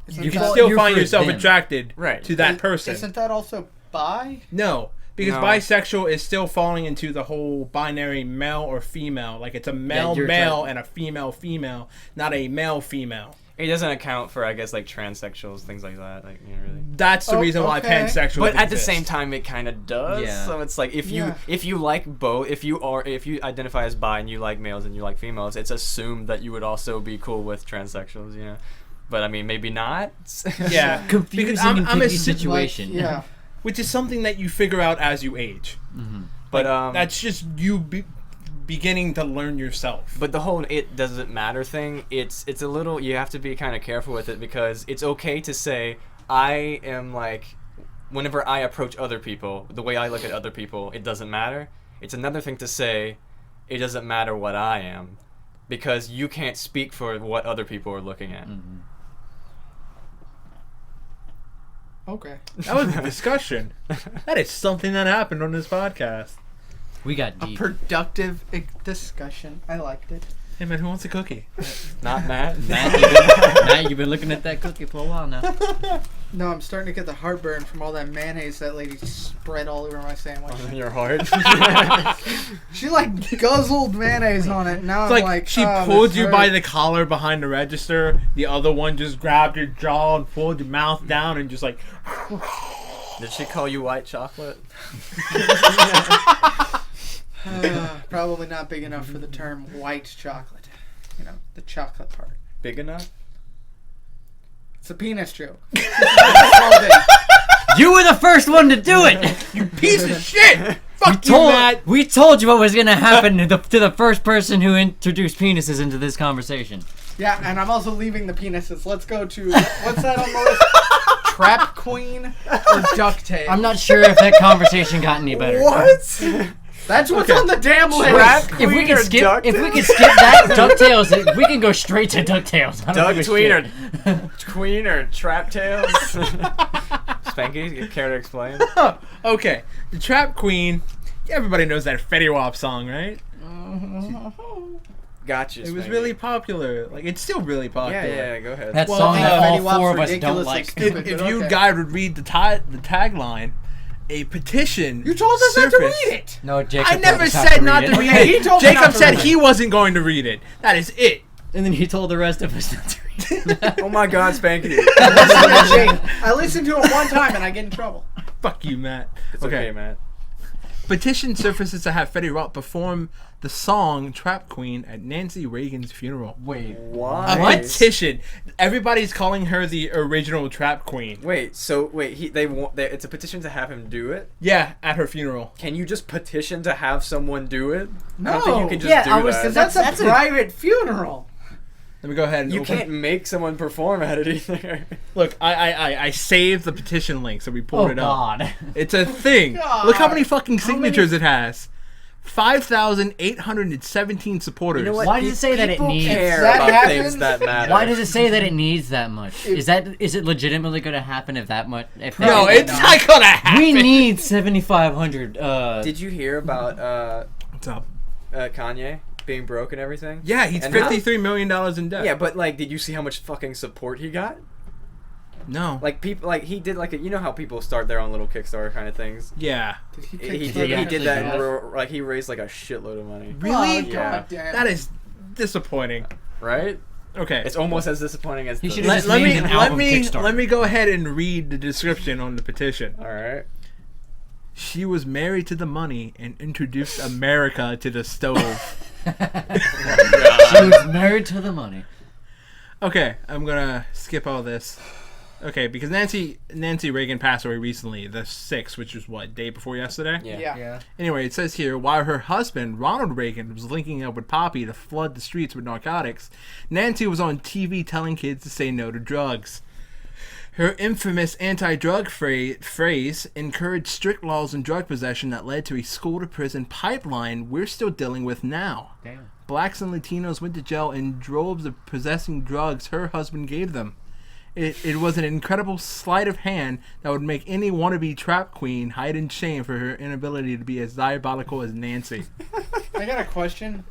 Isn't can that- still you're find for yourself them. attracted Right. to that person. Isn't that also bi? No, because No. bisexual is still falling into the whole binary male or female. Like, it's a male you're male trying- and a female female, not a male female. It doesn't account for, I guess, like transsexuals, things like that. Like, you know, really. That's the Oh, reason why okay. pansexual But at the exists. same time, it kind of does. Yeah. So it's like if Yeah. you like both, if you identify as bi and you like males and you like females, it's assumed that you would also be cool with transsexuals. You know, but I mean, maybe not. Yeah, Confusing because I'm and picky assu- situation. Like, yeah. which is something that you figure out as you age. But That's just you beginning to learn yourself. But the whole "it doesn't matter" thing, it's a little, you have to be kind of careful with it, because it's okay to say, I am like, whenever I approach other people, the way I look at other people, it doesn't matter. It's another thing to say, it doesn't matter what I am, because you can't speak for what other people are looking at. Okay. That was a discussion. That is something that happened on this podcast. We got A deep. productive discussion. I liked it. Hey man, who wants a cookie? Not Matt. Matt, you've been looking at that cookie for a while now. No, I'm starting to get the heartburn from all that mayonnaise that lady spread all over my sandwich. In your heart. She like guzzled mayonnaise on it. Now It's I'm like she oh, pulled this you by hurt. the collar behind the register. The other one just grabbed your jaw and pulled your mouth down and just like. Did she call you white chocolate? Probably not big enough for the term white chocolate. You know, the chocolate part. Big enough? It's a penis joke. You were the first one to do it. You piece of shit! Fuck you, Matt! We told you what was gonna happen to the first person who introduced penises into this conversation. Yeah, and I'm also leaving the penises. Let's go to what's that on the list? Trap Queen or Duct Tape? I'm not sure if that conversation got any better. What? That's what's on the damn list. Trap If we Queen could or skip, DuckTales? that DuckTales, we can go straight to DuckTales. I don't Doug give a Tween or shit. Queen or Trap Tails? Spanky, you care to explain? Okay, the Trap Queen. Everybody knows that Fetty Wap song, right? Gotcha. It was Spanky. really popular. Like, it's still really popular. Yeah, go ahead. That Well, song that Fetty all Wap's four of us don't ridiculously like. stupid. If But you okay. guys would read the tagline, a petition. You told us not to surfaced. read it. No, Jacob. I told never us said not to read Okay, it. he told me not Jacob to said read he wasn't going to read it. That is it. And then he told the rest of us not to read it. Oh my God, Spanky. I listened to it one time and I get in trouble. Fuck you, Matt. It's okay, Matt. Petition surfaces to have Fetty Wap perform the song Trap Queen at Nancy Reagan's funeral. Wait. A Why? petition. Everybody's calling her the original Trap Queen. Wait, it's a petition to have him do it? Yeah, at her funeral. Can you just petition to have someone do it? I No. don't think you can just Yeah, do I was- that. That's That's a private funeral. Let me go ahead and You open- can't make someone perform at it either. Look, I saved the petition link, so we pulled Oh it up. God. It's a thing. God. Look how many fucking signatures it has. 5,817 supporters. You know what? Why does it say that it People needs? care that about happens- things that matter. Why does it say that it needs that much? Is it legitimately going to happen if that much? If that No, much- it's not gonna happen. We need 7,500. Did you hear about What's up? Kanye being broke and everything? Yeah, he's And how- $53 million in debt. Yeah, but like, did you see how much fucking support he got? No. Like people, like he did like you know how people start their own little Kickstarter kind of things. Yeah. He Kickstarter did. He actually did that. do And that? like he raised like a shitload of money. Really? Oh, Yeah. God damn. That is disappointing. Right? Okay. It's almost as disappointing as. He the- should've Let, just let me named an let album me Kickstarter. let me go ahead and read the description on the petition. All right. She was married to the money and introduced America to the stove. She was married to the money. Okay, I'm gonna skip all this. Okay, because Nancy Reagan passed away recently, the 6th, which was what, day before yesterday? Yeah. Anyway, it says here, while her husband, Ronald Reagan, was linking up with Poppy to flood the streets with narcotics, Nancy was on TV telling kids to say no to drugs. Her infamous anti-drug phrase encouraged strict laws on drug possession that led to a school-to-prison pipeline we're still dealing with now. Damn. Blacks and Latinos went to jail in droves of possessing drugs her husband gave them. It was an incredible sleight of hand that would make any wannabe trap queen hide in shame for her inability to be as diabolical as Nancy. I got a question.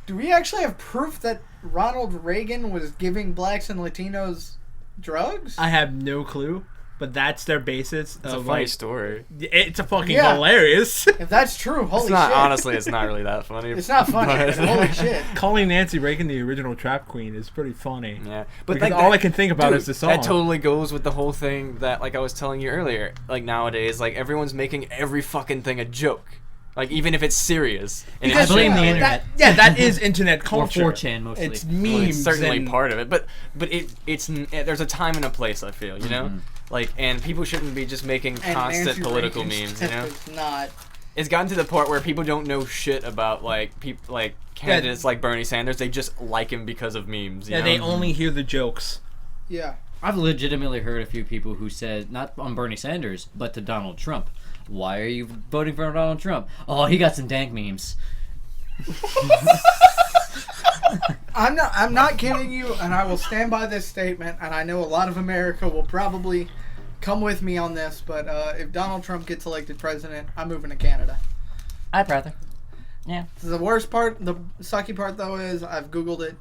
Do we actually have proof that Ronald Reagan was giving blacks and Latinos drugs? I have no clue, but that's their basis. It's a funny story. It's a fucking Yeah. hilarious. If that's true, holy It's not, shit. honestly, it's not really that funny. It's not funny, but holy shit. Calling Nancy Reagan the original trap queen is pretty funny. Yeah, Because all I can think about is the song. That totally goes with the whole thing that, like I was telling you earlier. Like nowadays, like everyone's making every fucking thing a joke. Like even if it's serious. And I it's blame the true. internet. That is internet Or culture. 4chan mostly. It's Well, memes. it's certainly and- part of it, but there's a time and a place. I feel, you know, like, and people shouldn't be just making And constant Nancy political Reagan's memes. You know, It's not. it's gotten to the point where people don't know shit about like people like candidates like Bernie Sanders. They just like him because of memes. You Yeah, know? they only hear the jokes. Yeah. I've legitimately heard a few people who said, not on Bernie Sanders, but to Donald Trump. Why are you voting for Donald Trump? Oh, he got some dank memes. I'm not kidding you, and I will stand by this statement, and I know a lot of America will probably come with me on this, but if Donald Trump gets elected president, I'm moving to Canada. I'd rather. Yeah. The worst part, the sucky part though, is I've Googled it,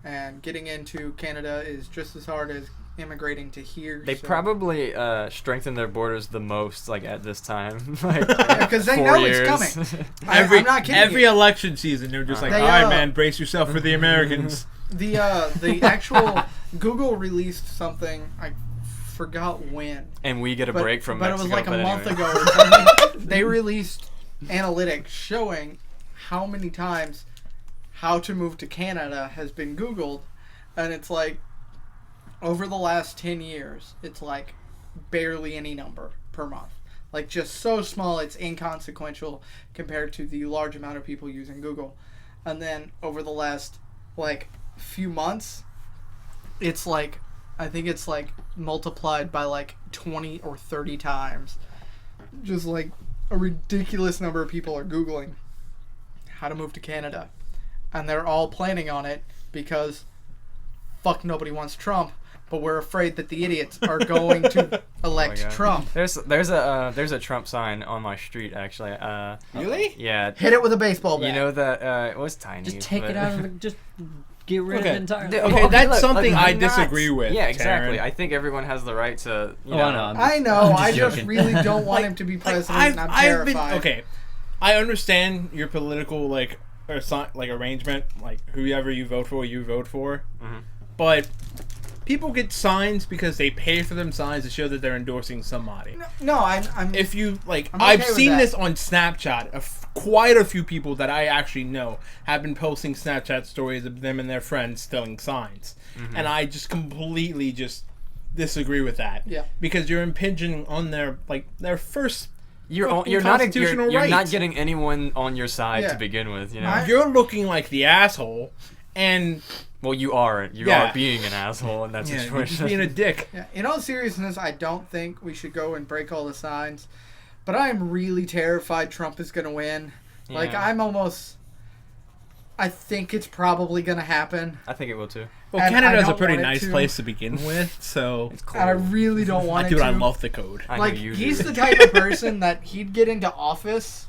and getting into Canada is just as hard as immigrating to here. They so- probably strengthen their borders the most, like at this time, like because they 4 know years. it's coming. Every I'm not kidding every you. election season, they're just like, They, all right, uh, man, brace yourself for the Americans. The actual Google released something. I forgot when. And we get a break from but Mexico. it was like a but month anyway. ago or something. They released analytics showing how many times how to move to Canada has been Googled, and it's like over the last 10 years, it's like barely any number per month. Like just so small, it's inconsequential compared to the large amount of people using Google. And then over the last like few months, it's like, I think it's like multiplied by like 20 or 30 times. Just like a ridiculous number of people are Googling how to move to Canada. And they're all planning on it because fuck, nobody wants Trump, but we're afraid that the idiots are going to elect God. Trump. There's a Trump sign on my street actually. Really? Yeah. Hit it with a baseball bat. You know that it was tiny. Just take but- it out of the... Just get rid of it entirely. Okay, that's look, something like, I I'm not- disagree with. Yeah, exactly. Taran. I think everyone has the right to. You Oh, know, I know. I know. I'm I just joking. really don't want him to be president, and I'm terrified. okay. I understand your political arrangement, like whoever you vote for, Mhm. but people get signs because they pay for them signs to show that they're endorsing somebody. No, I'm If you like, I'm okay I've with seen that. this on Snapchat. Quite a few people that I actually know have been posting Snapchat stories of them and their friends stealing signs, and I just completely just disagree with that. Yeah. Because you're impinging on their first. You're fucking you're not constitutional you're not rights. getting anyone on your side Yeah. to begin with. You know. I- You're looking like the asshole, and Well, you are Yeah. being an asshole in that you're just situation. being a dick. Yeah, in all seriousness, I don't think we should go and break all the signs, but I am really terrified Trump is going to win. Like, Yeah. I think it's probably going to happen. I think it will too. Well, And I Canada's a don't pretty want it nice to. place to begin with, so It's And I cold. really don't want it dude, to. I love the code. I know Like, you he's do. the type of person that he'd get into office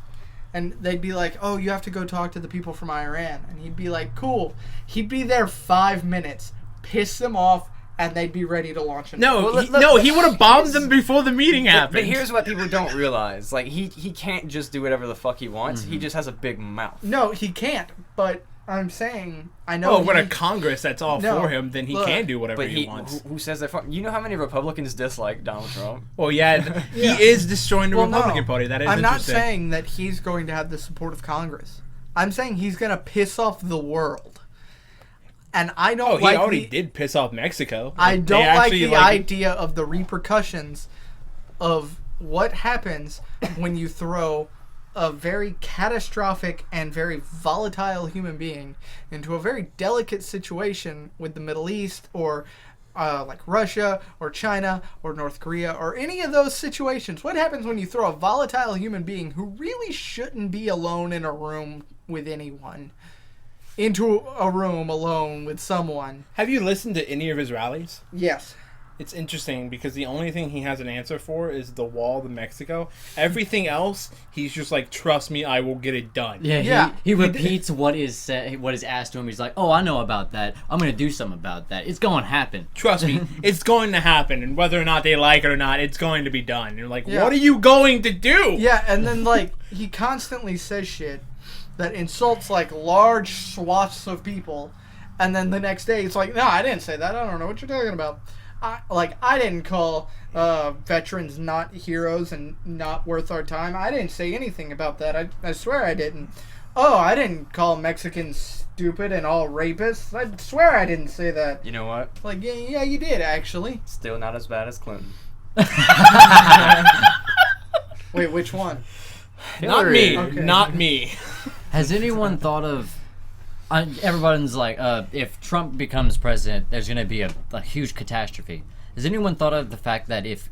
and they'd be like, oh, you have to go talk to the people from Iran. And he'd be like, cool. He'd be there 5 minutes, piss them off, and they'd be ready to launch an No, Well, he, look, no, he would have bombed them before the meeting happened. But here's what people don't realize: like he can't just do whatever the fuck he wants. He just has a big mouth. No, he can't. But I'm saying, I know. Oh, when he- a Congress that's all No, for him, then he look, can do whatever But he he wants. who says that? You know how many Republicans dislike Donald Trump? Well, yeah, Yeah. he is destroying the Well, Republican no. Party. That is I'm not interesting. saying that he's going to have the support of Congress. I'm saying he's going to piss off the world. And I don't Oh, he like already did piss off Mexico. I They don't like actually, the idea of the repercussions of what happens when you throw a very catastrophic and very volatile human being into a very delicate situation with the Middle East or like Russia or China or North Korea or any of those situations. What happens when you throw a volatile human being who really shouldn't be alone in a room with anyone into a room alone with someone? Have you listened to any of his rallies? Yes. It's interesting because the only thing he has an answer for is the wall to Mexico. Everything else, he's just like, trust me, I will get it done. Yeah, he repeats what is asked to him. He's like, oh, I know about that. I'm going to do something about that. It's going to happen. Trust me, it's going to happen. And whether or not they like it or not, it's going to be done. And you're like, Yeah. what are you going to do? Yeah, and then like he constantly says shit that insults like large swaths of people, and then the next day it's like, no, I didn't say that. I don't know what you're talking about. I didn't call veterans not heroes and not worth our time. I didn't say anything about that. I swear I didn't. Oh, I didn't call Mexicans stupid and all rapists. I swear I didn't say that. You know what? Like, yeah, you did actually. Still not as bad as Clinton. Wait, which one? Not me. Okay. Not me. Has anyone thought of... everyone's like, if Trump becomes president, there's going to be a huge catastrophe. Has anyone thought of the fact that if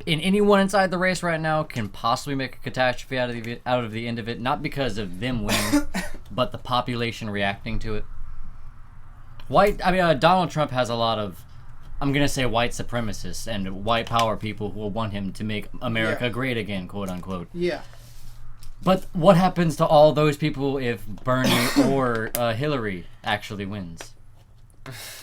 anyone inside the race right now can possibly make a catastrophe out of the end of it, not because of them winning, but the population reacting to it? Donald Trump has a lot of, I'm going to say, white supremacists and white power people who will want him to make America great again, quote unquote. Yeah. But what happens to all those people if Bernie or Hillary actually wins?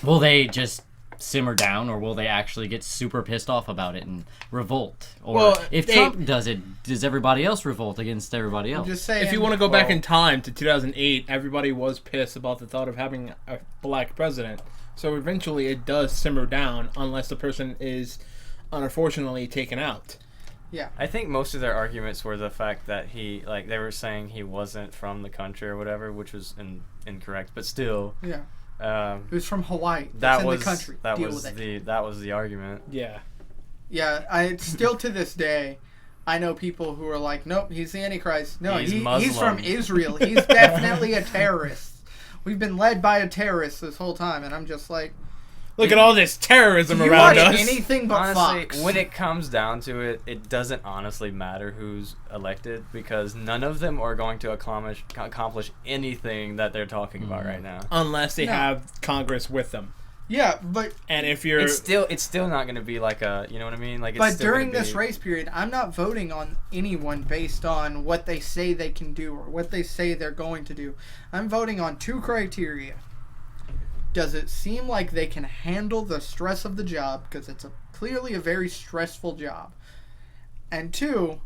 Will they just simmer down, or will they actually get super pissed off about it and revolt? Or if Trump does it, does everybody else revolt against everybody else? I'm just saying. If you want to go back in time to 2008, everybody was pissed about the thought of having a black president. So eventually it does simmer down unless the person is unfortunately taken out. Yeah. I think most of their arguments were the fact that they were saying he wasn't from the country or whatever, which was incorrect, but still. Yeah. He was from Hawaii. That in was the country. that Deal was with it. that was the argument. Yeah. Yeah, I still to this day, I know people who are like, nope, he's the Antichrist. No, He's he's Muslim. from Israel. He's definitely a terrorist. We've been led by a terrorist this whole time, and I'm just like, Look at all this terrorism you around watch us. anything but Honestly, Fox. when it comes down to it, it doesn't honestly matter who's elected because none of them are going to accomplish anything that they're talking about right now. Unless they No. have Congress with them. Yeah, but And if you're... It's still not going to be like a, you know what I mean? Like, it's but still during gonna this be, race period, I'm not voting on anyone based on what they say they can do or what they say they're going to do. I'm voting on two criteria. Does it seem like they can handle the stress of the job? Because it's clearly a very stressful job. And two,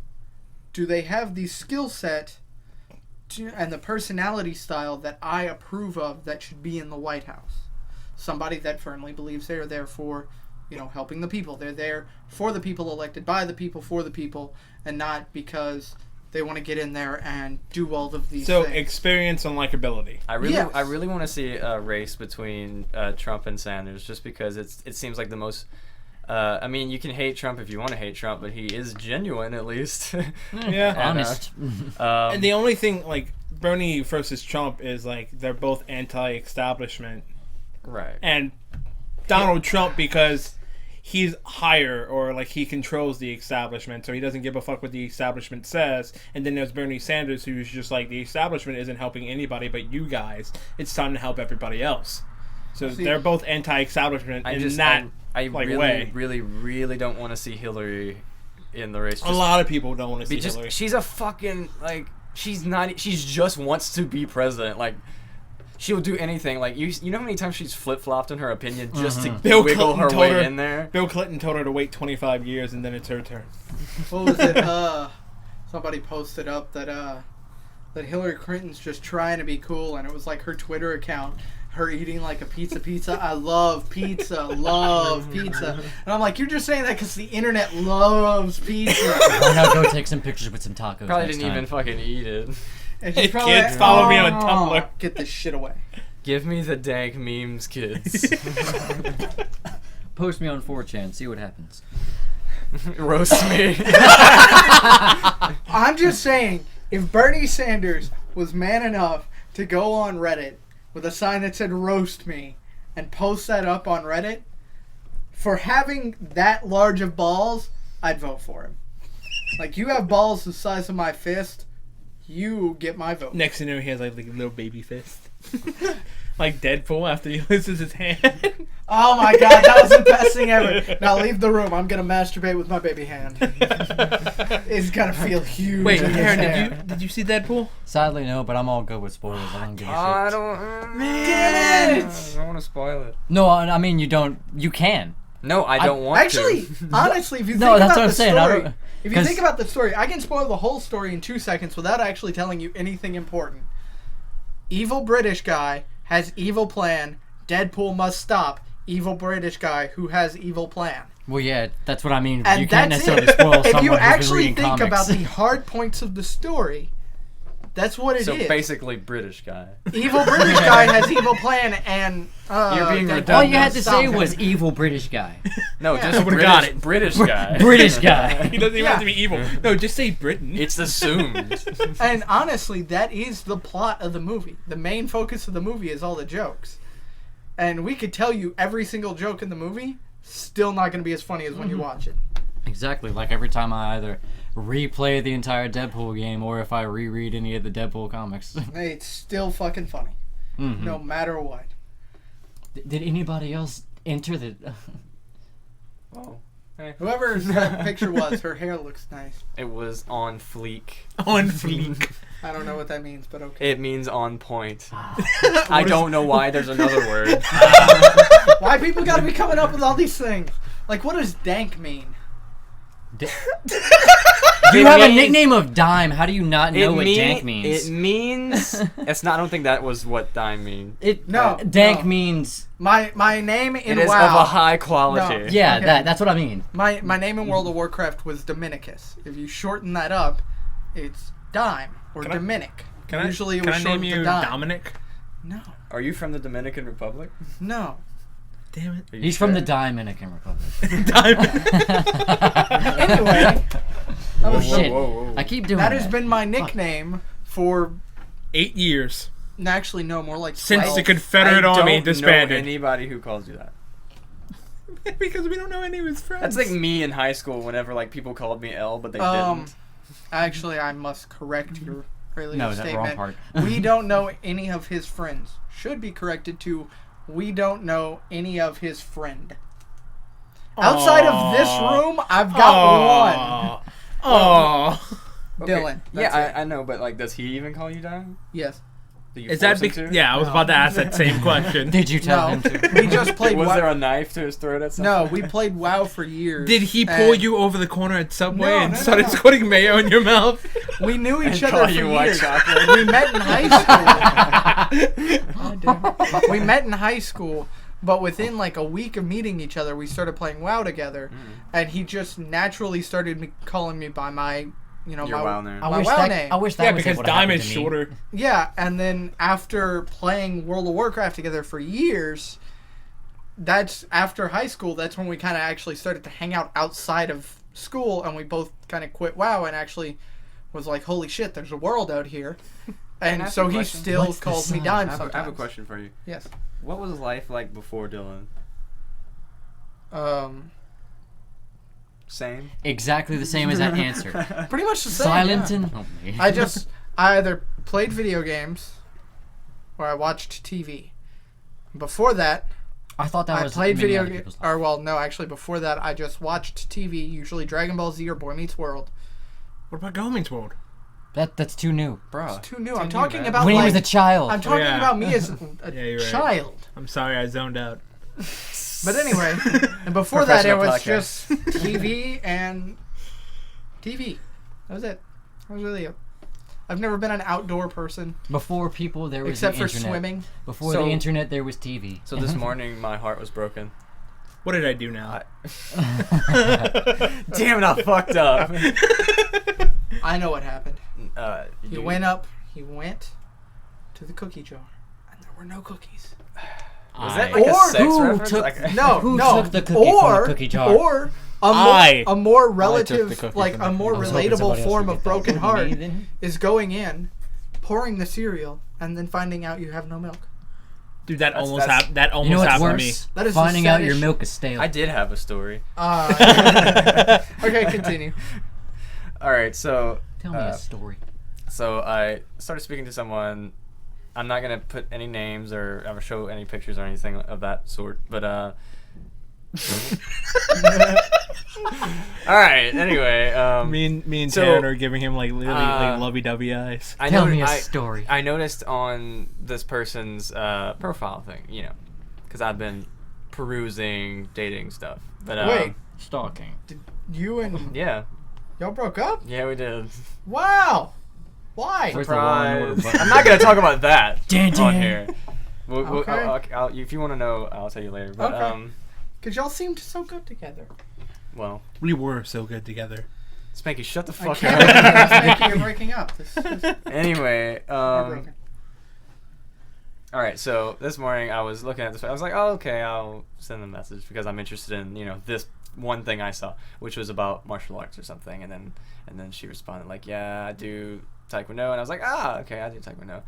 do they have the skill set and the personality style that I approve of that should be in the White House? Somebody that firmly believes they're there for, helping the people. They're there for the people, elected by the people, for the people, and not because they want to get in there and do all of these So things. experience and likability. I really want to see a race between Trump and Sanders just because it seems like the most. I mean, you can hate Trump if you want to hate Trump, but he is genuine at least. Yeah. Honest. And the only thing, like, Bernie versus Trump is, like, they're both anti-establishment. Right. And Donald Trump, because he's higher, or like he controls the establishment, so he doesn't give a fuck what the establishment says. And then there's Bernie Sanders, who's just like, the establishment isn't helping anybody but you guys. It's time to help everybody else. So they're both anti-establishment in that way. really don't want to see Hillary in the race. A lot of people don't want to see just Hillary. she's a fucking she just wants to be president. Like, she'll do anything. Like, you know how many times she's flip-flopped in her opinion just to Bill wiggle Clinton her told way her- in there? Bill Clinton told her to wait 25 years and then it's her turn. What was it? Somebody posted up that Hillary Clinton's just trying to be cool, and it was like her Twitter account, her eating like a pizza. I love pizza. And I'm like, you're just saying that because the internet loves pizza. Why not go take some pictures with some tacos Probably next didn't time? even fucking eat it. And Hey, she's probably kids, follow me on Tumblr. Get this shit away. Give me the dank memes, kids. Post me on 4chan, see what happens. Roast me. I'm just saying, if Bernie Sanders was man enough to go on Reddit with a sign that said roast me and post that up on Reddit, for having that large of balls, I'd vote for him. Like, you have balls the size of my fist, you get my vote. Next thing you know, he has like a little baby fist. Like Deadpool after he loses his hand. Oh my god, that was the best thing ever. Now leave the room. I'm gonna masturbate with my baby hand. It's gonna feel huge. Wait, in his Taran, hair. did you see Deadpool? Sadly, no, but I'm all good with spoilers. I don't give a shit. I don't. Damn it! I don't want to spoil it. No, I mean, you don't. You can. No, I don't want Actually, to. honestly, if you think No, that's about what I'm the saying. story, if you 'cause- think about the story, I can spoil the whole story in 2 seconds without actually telling you anything important. Evil British guy has evil plan. Deadpool must stop evil British guy who has evil plan. Well, yeah, that's what I mean. And You can't that's necessarily it. spoil someone If you who's been actually reading think comics. about the hard points of the story, that's what it is. So basically, British guy. Evil British guy has evil plan, and You're being Deadpool redundant. all you had to stop say him. was evil British guy. No, Yeah. just I would've got British, it. British guy. British guy. He doesn't even Yeah. have to be evil. No, just say Britain. It's assumed. And honestly, that is the plot of the movie. The main focus of the movie is all the jokes. And we could tell you every single joke in the movie, still not going to be as funny as when you watch it. Exactly. Like every time I either replay the entire Deadpool game or if I reread any of the Deadpool comics. It's still fucking funny, Mhm. no matter what. Did anybody else enter the? Oh, Whoever that picture was, her hair looks nice. it was on fleek. On fleek. I don't know what that means, but okay. It means on point. I don't know why there's another word. Why people got to be coming up with all these things? Like, what does dank mean? You have a nickname of Dime. How do you not know what dank means? It means. It's not. I don't think that was what dime means. No, dank no. means. My name in It is WoW. of a high quality. No. Yeah, Okay. that's what I mean. My name in World of Warcraft was Dominicus. If you shorten that up, it's Dime or Can I- Dominic. Can Usually it I was name shortened you to Dime. Dominic? No, Are you from the Dominican Republic? no. Damn it. Are you He's from the sure? Dominican Republic. Anyway, Oh Whoa, shit! whoa, whoa. I keep doing that that. has been my nickname for 8 years. actually no more like Since 12. the Confederate I Army don't know disbanded. anybody who calls you that. Because we don't know any of his friends. That's like me in high school. Whenever like people called me L, but they didn't. Actually, I must correct your earlier No, that wrong statement. part. We don't know any of his friends. Should be corrected to we don't know any of his friend. Outside of this room, I've got one. Oh. Dylan. Yeah, That's it. I know, but like, does he even call you Dime? Yes. Do you Is that force him because? to? Yeah, I was about to ask that same question. Did you tell No. him to? We just played Was WoW. there a knife to his throat at some No, point? we played WoW for years. Did he pull and you over the corner at Subway No, and no, no, started no. squirting mayo in your mouth? We knew And each other call for you white years. chocolate? We met in high school. God damn it. We met in high school, but within like a week of meeting each other, we started playing WoW together, and he just naturally started calling me by my, Your my WoW name. I My wish WoW that. name. I wish that Yeah, was because what Dime happened is to me. shorter. Yeah, and then after playing World of Warcraft together for years, that's after high school. That's when we kind of actually started to hang out outside of school, and we both kind of quit WoW and actually was like, "Holy shit, there's a world out here." And ask so you a he question? still What's the calls me sign? Dime I have sometimes. a question for you. Yes. What was life like before Dylan? Same. Exactly the same as that answer. Pretty much the same. Silent yeah. and. I either played video games or I watched TV. Before that, I thought that I was. played many video other games. people's Or well, no, actually, before that, I just watched TV. Usually Dragon Ball Z or Boy Meets World. What about Go Meets World? That's too new. Bro. It's too new. I'm talking man. about When he like was a child. I'm talking yeah. about me as a Yeah, you're right. child. I'm sorry, I zoned out. But anyway, and before that, it Professional was podcast. just TV and TV. That was it. That was really it. I've never been an outdoor person Before people, there was except the for internet. swimming. Before So- the internet, there was TV. So this morning, my heart was broken. What did I do now? Damn it! I fucked up. I know what happened. He You went up. He went to the cookie jar, and there were no cookies. Was that like a Or sex who reference? took- Like, No, Who no. took the cookie from the cookie jar? Or a more relative, cookie like from a the more I was hoping relatable somebody else form would of get that. broken heart Me then? is going in, pouring the cereal, and then finding out you have no milk. Dude, that That's- almost that's- happened. That You know almost what's happened to me. worse? That is the Finding out your saddest- milk is stale. I did have a story. Okay, continue. All right, so Tell me a story. so I started speaking to someone. I'm not gonna put any names or ever show any pictures or anything of that sort, but all right. Anyway, Me and so, Taran are giving him like literally like uh, lovey-dovey eyes. I Tell know- me a I- story. I noticed on this person's profile thing, you know, because I've been perusing dating stuff. But Wait, Stalking. you and yeah, y'all broke up? yeah, we did. Wow. Why? Where's the Law and Order Surprise! button? I'm not gonna talk about that Dun, on dun. here. Okay. If you want to know, I'll tell you later. But Okay. Because y'all seemed so good together. well, We were so good together. Spanky, shut the I fuck can't up. believe it's making you breaking up. This is Anyway, heartbroken. all right. So this morning I was looking at this. I was like, oh, okay, I'll send a message because I'm interested in this one thing I saw, which was about martial arts or something. And then she responded like, yeah, I do Taekwondo, and I was like, okay, I do Taekwondo.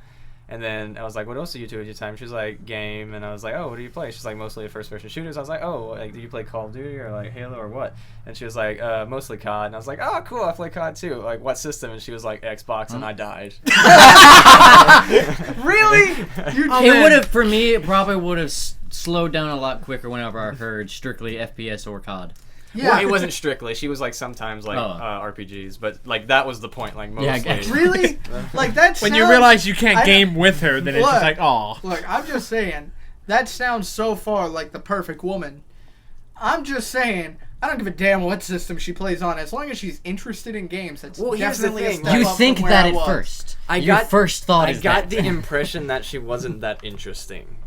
And then I was like, what else do you do at your time? She was like, game. And I was like, oh, what do you play? She's like, mostly first-person shooters. I was like, oh, like, do you play Call of Duty or like Halo or what? And she was like, mostly COD. And I was like, oh, cool, I play COD too. Like, what system? And she was like, Xbox. And I died. Really? It would have, for me, it probably would have slowed down a lot quicker whenever I heard strictly FPS or COD. Yeah. Well, it wasn't strictly. She was like sometimes like Oh. RPGs, but like that was the point. Like mostly. Yeah, I guess. Really? Like that When you sounds- realize you can't I- game with her, then it's Look. just like, oh. Look, I'm just saying, that sounds so far like the perfect woman. I'm just saying, I don't give a damn what system she plays on, as long as she's interested in games. That's Well, here's the definitely a thing. step You up think from where that I at was. first. I Your got- first thought I is got that. the impression that she wasn't that interesting.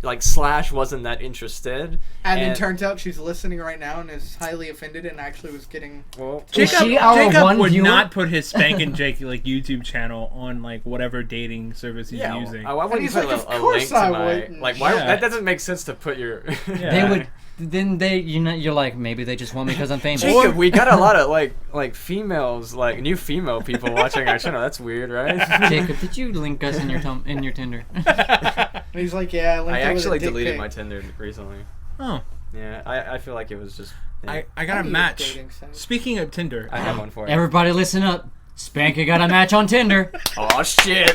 Like Slash wasn't that interested. And then turns out she's listening right now and is highly offended and actually was getting... well, Is she our one would viewer? not put his Spank and Jake like YouTube channel on like whatever dating service he's yeah, using. I wouldn't he's put like, "Of a link course to I my wouldn't." like. Why? Yeah. That doesn't make sense to put your. Yeah. They would. Then they, you're like, maybe they just want me because I'm famous. Jacob, we got a lot of like females, like new female people watching our channel. That's weird, right? Jacob, did you link us in your in your Tinder? And he's like, yeah, I linked I it with a actually dick deleted pic. my Tinder recently. Oh, Yeah, I feel like it was just. Yeah. I got a need a match. dating site. Speaking of Tinder, I have one for you. Everybody listen up. Spanky got a match on Tinder. Oh shit!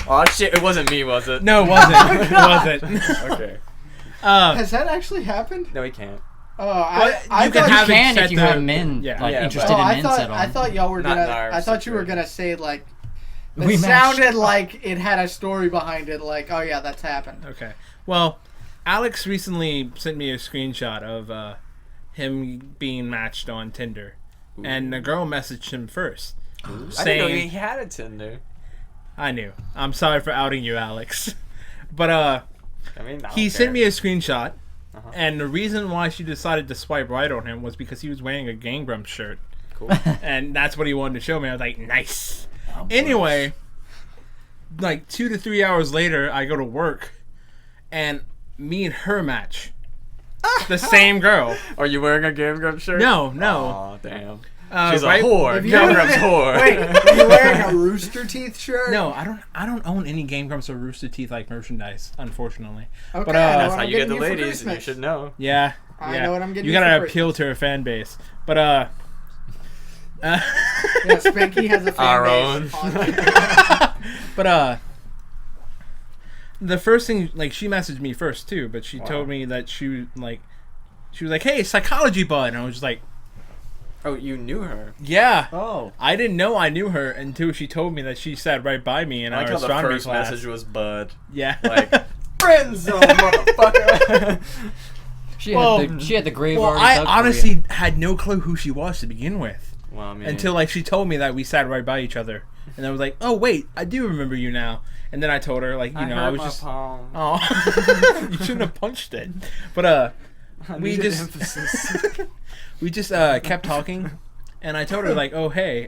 Oh shit! It wasn't me, was it? no, it wasn't. It wasn't. Okay. Has that actually happened? No, he can't. Oh, Well, I you thought can You have it can set if you to- have men yeah. like Yeah, interested Oh, in I men thought set on. I thought y'all were Not gonna. in our I thought you were situation. gonna say like. It We matched. sounded like it had a story behind it. Like, oh yeah, that's happened. Okay. Well, Alex recently sent me a screenshot of him being matched on Tinder, and the girl messaged him first, I didn't know saying, he had a Tinder. "I knew. I'm sorry for outing you, Alex." But I mean, he sent me a screenshot, Uh-huh. and the reason why she decided to swipe right on him was because he was wearing a Game Grumps shirt, Cool. and that's what he wanted to show me. I was like, nice. Anyway, like 2 to 3 hours later, I go to work, and me and her match. The same girl. Are you wearing a Game Grumps shirt? No. Oh damn. She's right- a whore. Have you Game ever Grumps been- whore. Wait, are you wearing a Rooster Teeth shirt? No, I don't own any Game Grumps or Rooster Teeth like merchandise, unfortunately. Okay, But, I know that's what How I'm you get getting the for ladies, and you Christmas. should know. Yeah. I yeah. know what I'm getting You you gotta for appeal to her fan base. But Yeah, Spanky has a fan Our base. own. but the first thing, like, she messaged me first too, but she told me that she was like, "Hey, psychology bud," and I was just like, Oh, you knew her. "Yeah." Oh. I didn't know I knew her until she told me that she sat right by me in I like our how the astronomy first class. message was Bud. Yeah. Like, friend zone, motherfucker. She Well- had the grave well, already I dug for honestly had no clue who she was to begin with. Well, I mean, Until like she told me that we sat right by each other, and I was like, "Oh wait, I do remember you now." And then I told her, like, you know, I hurt was my just, palm. oh, you shouldn't have punched it. But I we needed just emphasis. we just kept talking, and I told her like, "Oh hey,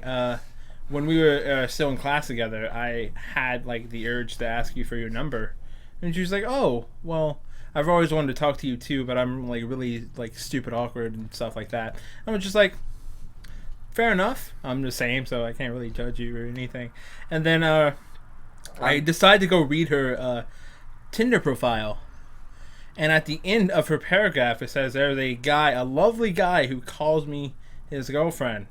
when we were still in class together, I had like the urge to ask you for your number," And she was like, oh, well, I've always wanted to talk to you too, but I'm like really like stupid awkward and stuff like that. I was just like, fair enough. I'm the same, so I can't really judge you or anything. And then I decided to go read her Tinder profile. And at the end of her paragraph, it says there's a lovely guy who calls me his girlfriend.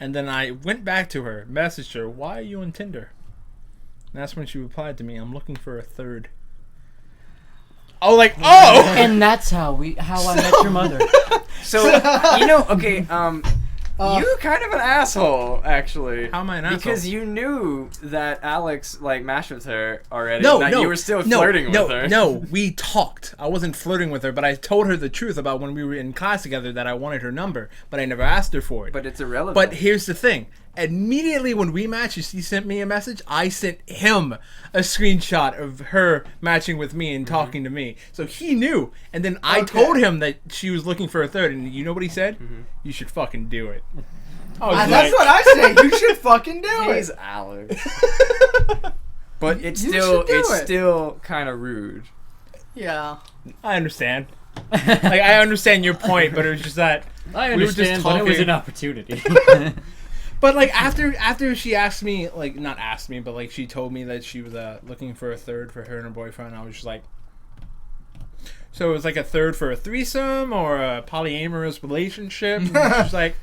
And then I went back to her, messaged her, why are you on Tinder? And that's when she replied to me, I'm looking for a third. Oh, like, oh! And that's how I met your mother. So, okay, you're kind of an asshole, actually. How am I an asshole? Because you knew that Alex, like, mashed with her already. No, and that you were still flirting with her. No, we talked. I wasn't flirting with her, but I told her the truth about when we were in class together that I wanted her number, but I never asked her for it. But it's irrelevant. But here's the thing. Immediately when we matched, he sent me a message. I sent him a screenshot of her matching with me and talking to me. So he knew. And then I told him that she was looking for a third. And you know what he said? You should fucking do it. That's what I say. You should fucking do it. He's Alex. But it's You should do it. still kind of rude. Yeah. I understand. Like, I understand your point, but it was just that... I we were just understand, but it was talking. an opportunity. But like after she asked me, like not asked me, but like she told me that she was looking for a third for her and her boyfriend, I was just like, so it was like a third for a threesome or a polyamorous relationship. And she's like,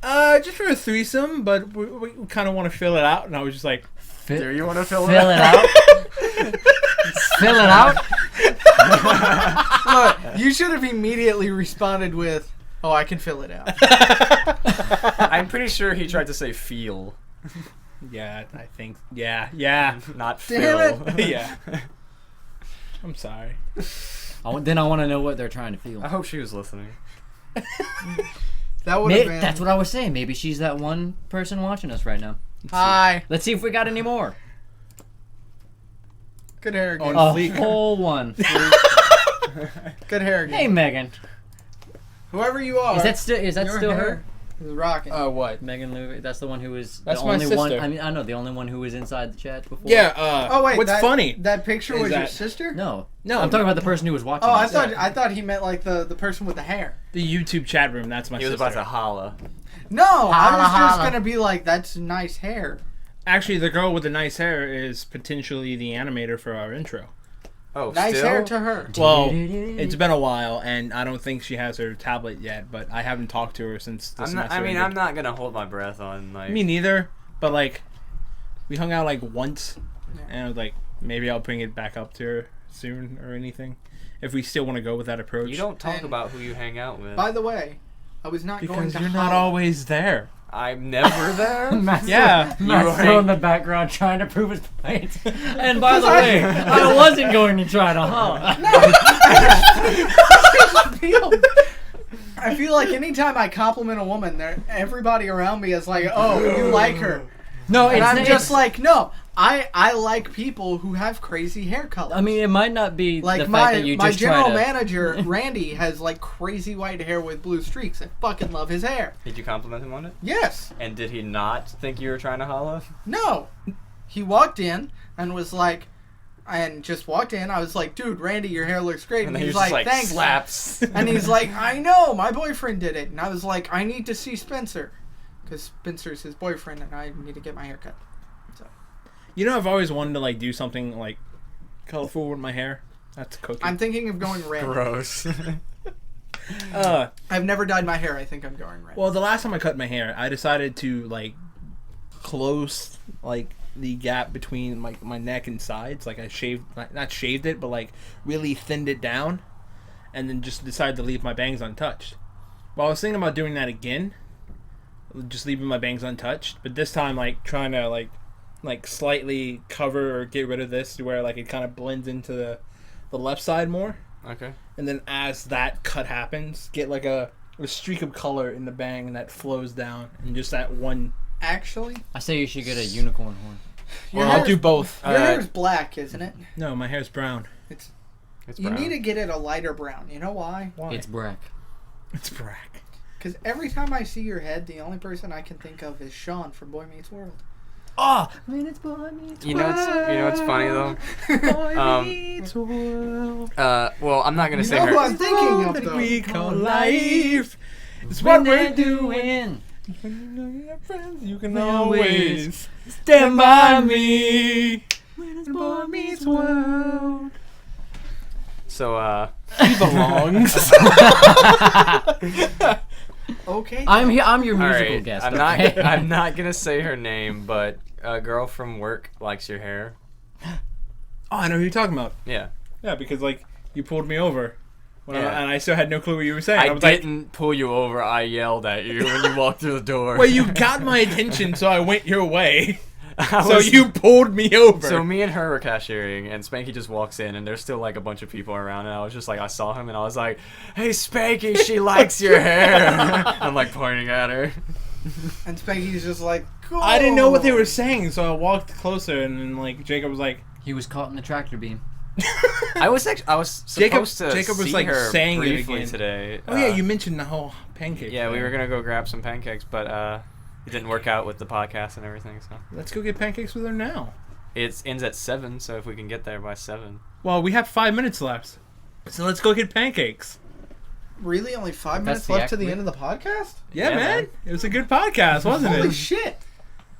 just for a threesome, but we kind of want to fill it out. And I was just like, Do you want to fill Fill it out. Fill it out. Look, you should have immediately responded with, "Oh, I can fill it out." I'm pretty sure he tried to say feel, yeah, I think, yeah, not Damn fill. yeah. I'm sorry. Then I want to know what they're trying to feel. I hope she was listening. That would have been. That's what I was saying. Maybe she's that one person watching us right now. Hi. Let's see if we got any more. Good hair again. On A fleek. whole one. Good hair again. Hey, Megan. Whoever you are. Is that your still hair her? is rocking. What? Megan Louie. That's the one who was That's the my only one. sister. I mean, I know the only one who was inside the chat before. Yeah. Oh wait. What's funny? That picture is was your that- sister? No. No, I'm talking about the person who was watching. Oh, us. I thought he meant like the person with the hair. the YouTube chat room. That's my He was sister. about to holla. No, I was just holla. gonna be like, that's nice hair. Actually, the girl with the nice hair is potentially the animator for our intro. Oh, Nice still? hair to her. Well, it's been a while, and I don't think she has her tablet yet. But I haven't talked to her since the semester ended. I'm not gonna hold my breath on like. Me neither. But like, we hung out like once, and I was like, maybe I'll bring it back up to her soon or anything, if we still want to go with that approach. You don't talk And- about who you hang out with. By the way, I was not going because to you're not holla. always there. I'm never there. Matt's Yeah, Matt's were still hang- in the background trying to prove his point. And by the way, I wasn't going to try to holler. I feel like anytime I compliment a woman, everybody around me is like, "Oh, you like her," No, and it's I'm it's- just like, "No, I like people who have crazy hair colors." I mean, it might not be like the fact that you my just general try to. manager Randy has like crazy white hair with blue streaks. I fucking love his hair. Did you compliment him on it? Yes. And did he not think you were trying to holla? No. He walked in and was like, and just walked in. I was like, "Dude, Randy, your hair looks great." And And then he's he was just like, "Thanks." slaps. And he's like, "I know, my boyfriend did it." And I was like, "I need to see Spencer, because Spencer's his boyfriend, and I need to get my hair cut." You know, I've always wanted to like do something like colorful with my hair. That's cooking. I'm thinking of going red. Gross. I've never dyed my hair. I think I'm going red. Well, the last time I cut my hair, I decided to like close like the gap between my neck and sides. Like I shaved, not shaved it, but like really thinned it down, and then just decided to leave my bangs untouched. Well, I was thinking about doing that again, just leaving my bangs untouched, but this time like trying to like slightly cover or get rid of this to where like it kind of blends into the left side more. Okay. And then as that cut happens, get like a streak of color in the bang that flows down, and just that one. Actually, I say you should get a unicorn horn. your I'll do both. Your hair is black, isn't it? No, my hair's brown. It's You brown. need to get it a lighter brown. You know why? Why? It's brack. It's brack. Because every time I see your head, the only person I can think of is Sean from Boy Meets World. Oh, You know what's funny though? Well, I'm not gonna You say know who her. I'm thinking of, that though? we call life. It's When what they're we're doing. doing. When you know you have friends, you can Always always stand by me. When boy meets world. So He belongs. Okay. I'm your all musical right. guest. I'm okay? not. I'm not gonna say her name, but a girl from work likes your hair. Oh, I know who you're talking about. Yeah. Yeah, because like you pulled me over, when Yeah. and I still had no clue what you were saying. I was like, didn't pull you over. I yelled at you when you walked through the door. well, you got my attention, so I went your way. I So was- you pulled me over. So me and her were cashiering, and Spanky just walks in, and there's still like a bunch of people around, and I was just like, I saw him, and I was like, "Hey, Spanky, she likes your hair." I'm like pointing at her. And Spanky's just like, cool. I didn't know what they were saying, so I walked closer, and then like Jacob was like, He was caught in the tractor beam. I was supposed Jacob to was, see like, her saying it briefly again. today. "Oh yeah, you mentioned the whole pancake." Yeah, we thing. were gonna go grab some pancakes, but it didn't work out with the podcast and everything. So Let's go get pancakes with her now. it ends at 7. So if we can get there by 7. Well, we have 5 minutes left, so let's go get pancakes. Really? Only 5 minutes That's the left to the act- end of the podcast? Yeah, Yeah, man. man. It was a good podcast, wasn't Holy it? shit.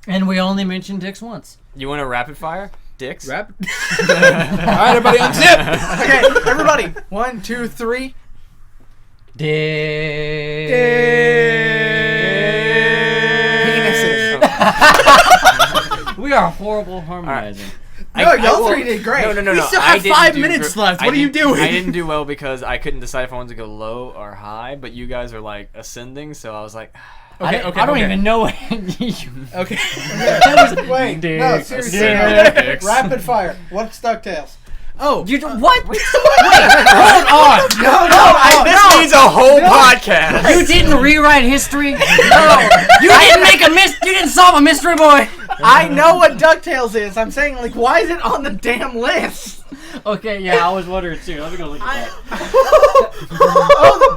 And we only mentioned dicks once. You want a rapid fire? Dicks. Rap. All right, everybody, unzip. Okay, everybody. 1, 2, 3. Penises. We are horrible harmonizing. No, y'all three did great. No. We still I have didn't 5 do minutes gr- left. I What are you didn't- doing? I didn't do well because I couldn't decide if I wanted to go low or high, but you guys are like ascending, so I was like, Okay, I don't even know what you. Okay. Wait, no, Dicks. seriously. Dicks. Rapid fire. What's DuckTales? Oh, You what? No, this needs a whole podcast. You didn't rewrite history. No, you didn't make a You didn't solve a mystery, boy. I know what DuckTales is. I'm saying, like, why is it on the damn list? Okay, yeah, I was wondering too. Let me go look at that.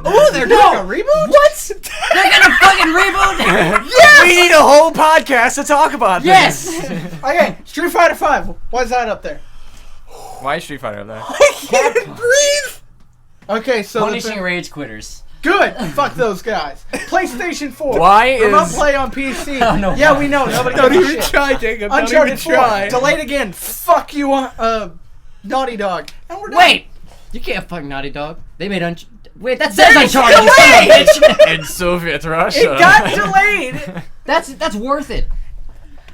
Oh, they're doing a reboot? What? They're gonna fucking reboot? Yes! We need a whole podcast to talk about this. Yes. Okay, Street Fighter 5. Why is that up there? Why is Street Fighter up there? can't breathe. Okay, so Punishing rage quitters. good. Fuck those guys. PlayStation 4. Why Remote is play on PC. don't know Yeah, why. we know. Nobody Don't gives a even shit. try, Jacob. Don't Uncharted even 4. try. Delayed again. Fuck you, Naughty Dog. And we're done. Wait, you can't fuck Naughty Dog. They made Wait, that says Uncharted. You delayed! son of a bitch. in Soviet Russia? It got delayed. That's worth it.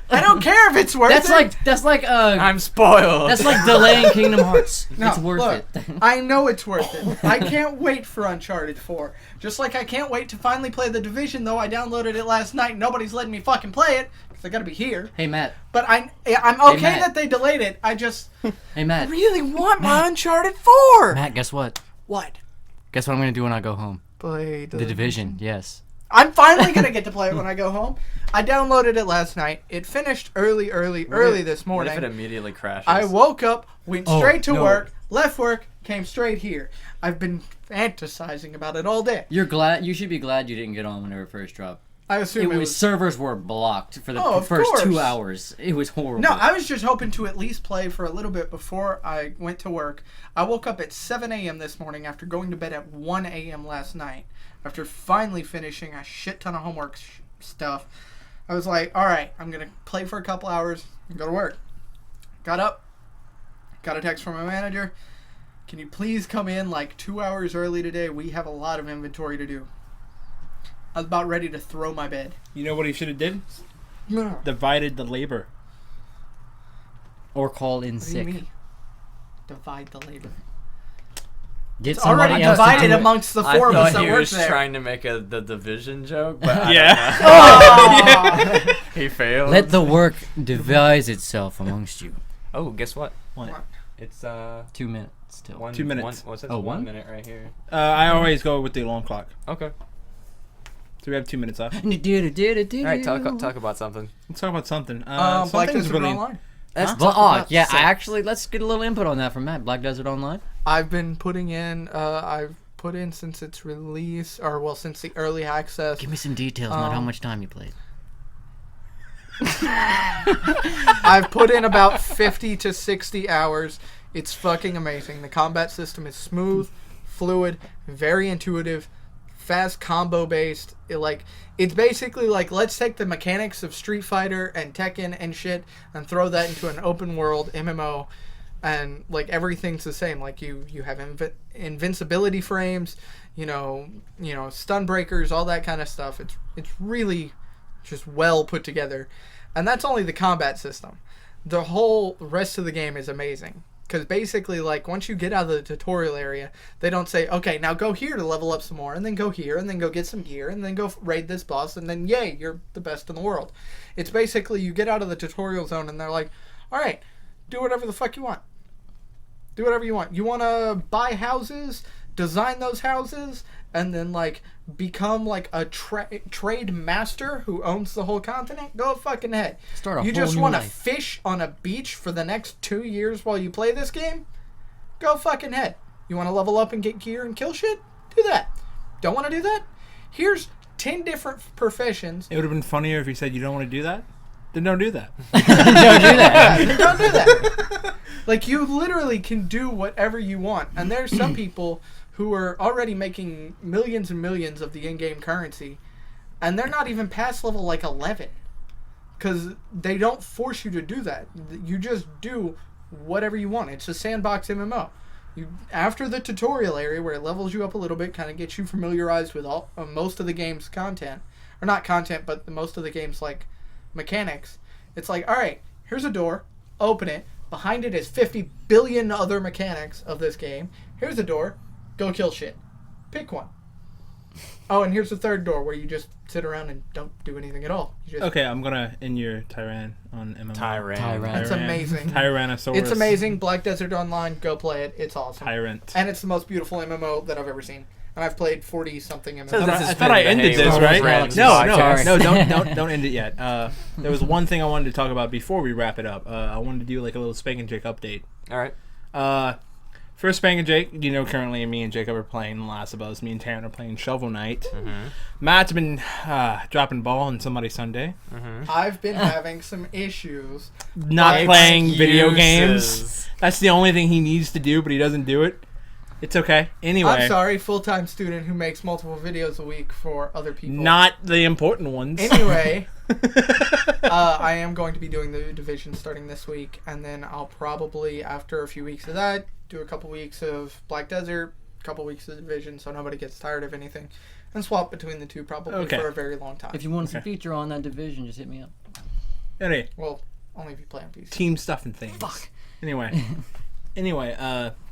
I don't care if it's worth it. That's like I'm spoiled. that's like delaying Kingdom Hearts. No, It's worth look, it. I know it's worth it. I can't wait for Uncharted 4. Just like I can't wait to finally play The Division, though I downloaded it last night. Nobody's letting me fucking play it because I gotta be here. Hey Matt. But I'm okay Matt. that they delayed it. I just Hey Matt. really want my Uncharted 4. Matt, guess what? What? Guess what I'm gonna do when I go home? Play The Division. Yes. I'm finally gonna get to play it when I go home. I downloaded it last night. It finished early this What morning. if it immediately crashes? I woke up, went straight to no. work, left work, came straight here. I've been fantasizing about it all day. You should be glad you didn't get on when it first dropped. I assume it was. servers were blocked for the Oh, of first 2 course. hours. It was horrible. No, I was just hoping to at least play for a little bit before I went to work. I woke up at 7 a.m. this morning after going to bed at 1 a.m. last night. After finally finishing a shit ton of homework stuff, I was like, all right, I'm going to play for a couple hours and go to work. Got up, got a text from my manager. Can you please come in like 2 hours early today? We have a lot of inventory to do. I was about ready to throw my bed. You know what he should have did? Divided the labor. Or call in What do you sick. mean? Divide the labor. Get It's already somebody else to divided do it. amongst the I four of us thought that he work was there. trying to make the Division joke, but I Yeah. don't know. He failed. Let the work devise itself amongst you. Oh, guess what? What? It's 2 minutes still. 2 minutes. What's that? Oh, 1 one? minute right here. I always go with the alarm clock. Okay. So we have 2 minutes left. All right, talk about something. Let's talk about something. Black Something's Desert really. Online. Let's Well, talk about yeah, sex. let's get a little input on that from Matt. Black Desert Online. I've been putting in. I've put in since its release, or well, since the early access. Give me some details, not how Um, much time you played. I've put in about 50 to 60 hours. It's fucking amazing. The combat system is smooth, fluid, very intuitive, fast combo based. It's basically like, let's take the mechanics of Street Fighter and Tekken and shit and throw that into an open world MMO, and like everything's the same. Like you have invincibility frames, stun breakers, all that kind of stuff. It's really just well put together. And that's only the combat system. The whole rest of the game is amazing. Because basically, like, once you get out of the tutorial area, they don't say, okay, now go here to level up some more, and then go here, and then go get some gear, and then go raid this boss, and then, yay, you're the best in the world. It's basically, you get out of the tutorial zone, and they're like, all right, do whatever the fuck you want. Do whatever you want. You want to buy houses, design those houses, and then, like, become, like, a trade master who owns the whole continent? Go fucking ahead. Start a You whole just new want to life. fish on a beach for the next 2 years while you play this game? Go fucking ahead. You want to level up and get gear and kill shit? Do that. Don't want to do that? Here's 10 different professions. It would have been funnier if you said you don't want to do that. Then don't do that. Don't do that. Yeah, don't do that. Like, you literally can do whatever you want. And there's some people who are already making millions and millions of the in-game currency, and they're not even past level, like, 11. Because they don't force you to do that. You just do whatever you want. It's a sandbox MMO. After the tutorial area, where it levels you up a little bit, kind of gets you familiarized with most of the game's content. Or not content, but most of the game's, like, mechanics. It's like, alright, here's a door. Open it. Behind it is 50 billion other mechanics of this game. Here's a door. Go kill shit. Pick one. Oh, and here's the third door where you just sit around and don't do anything at all. You just, Okay, I'm gonna end your Taran on MMO. Taran. It's amazing. Tyrannosaurus. It's amazing. Black Desert Online. Go play it. It's awesome. Tyrant. And it's the most beautiful MMO that I've ever seen. And I've played 40-something MMOs. So this I has thought been I the ended Halo this, right? Friends No, podcast. don't end it yet. There was one thing I wanted to talk about before we wrap it up. I wanted to do like a little Spank and Jake update. All right. First, Spank and Jake, currently me and Jacob are playing The Last of Us. Me and Taran are playing Shovel Knight. Matt's been dropping ball on somebody Sunday. I've been having some issues. Not playing video games. Excuses. That's the only thing he needs to do, but he doesn't do it. It's okay. Anyway. I'm sorry, full-time student who makes multiple videos a week for other people. Not the important ones. Anyway, I am going to be doing the Division starting this week, and then I'll probably, after a few weeks of that, do a couple weeks of Black Desert, a couple weeks of Division, so nobody gets tired of anything, and swap between the two probably for a very long time. If you want some feature on that division, just hit me up. Anyway, Well, only if you play on PC. team stuff and things. Fuck. Anyway,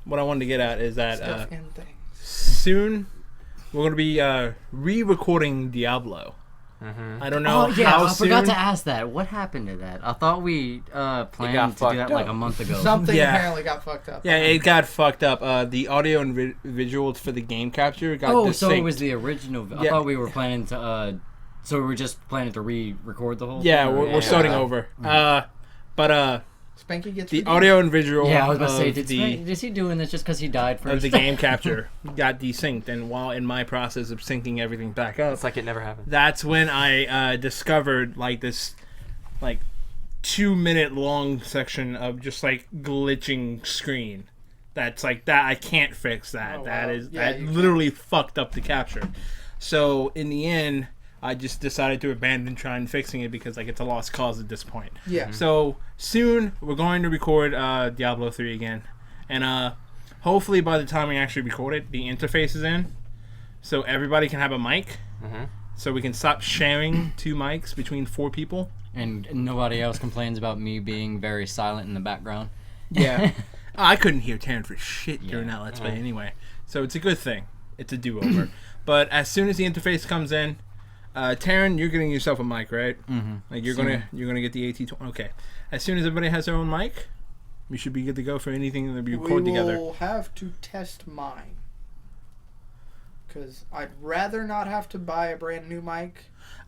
what I wanted to get at is that Stuff and things. soon we're going to be re-recording Diablo. I don't know Oh yeah, how I soon. forgot to ask that. What happened to that? I thought we planned to do that fucked like up. a month ago. Something Yeah. apparently got fucked up. Yeah, it got fucked up. The audio and visuals for the game capture got Oh, so it desynced. was the original. I Yeah. thought we were planning to. So we were just planning to re-record the whole. Yeah, thing, or- we're starting over. But Spanky gets the redeemed. audio and visual Yeah, I was about to say, of is he doing this just because he died first? of the game capture got desynced, and while in my process of syncing everything back up, It's like it never happened. that's when I discovered like this 2-minute long section of just like glitching screen. That's like that. I can't fix that. Oh, That wow. is Yeah, that you literally fucked up the capture. So in the end, I just decided to abandon trying fixing it because like it's a lost cause at this point. Yeah. So soon we're going to record Diablo 3 again, and hopefully by the time we actually record it, the interface is in, so everybody can have a mic. So we can stop sharing 2 mics between 4 people. and nobody else complains about me being very silent in the background. Yeah. I couldn't hear Taran for shit during Yeah. that Let's Play anyway. So it's a good thing. It's a do-over. But as soon as the interface comes in, Taran, you're getting yourself a mic, right? Mm-hmm. Like you're gonna get the AT20. Okay. As soon as everybody has their own mic, we should be good to go for anything that we record we together. will have to test mine. Because I'd rather not have to buy a brand new mic.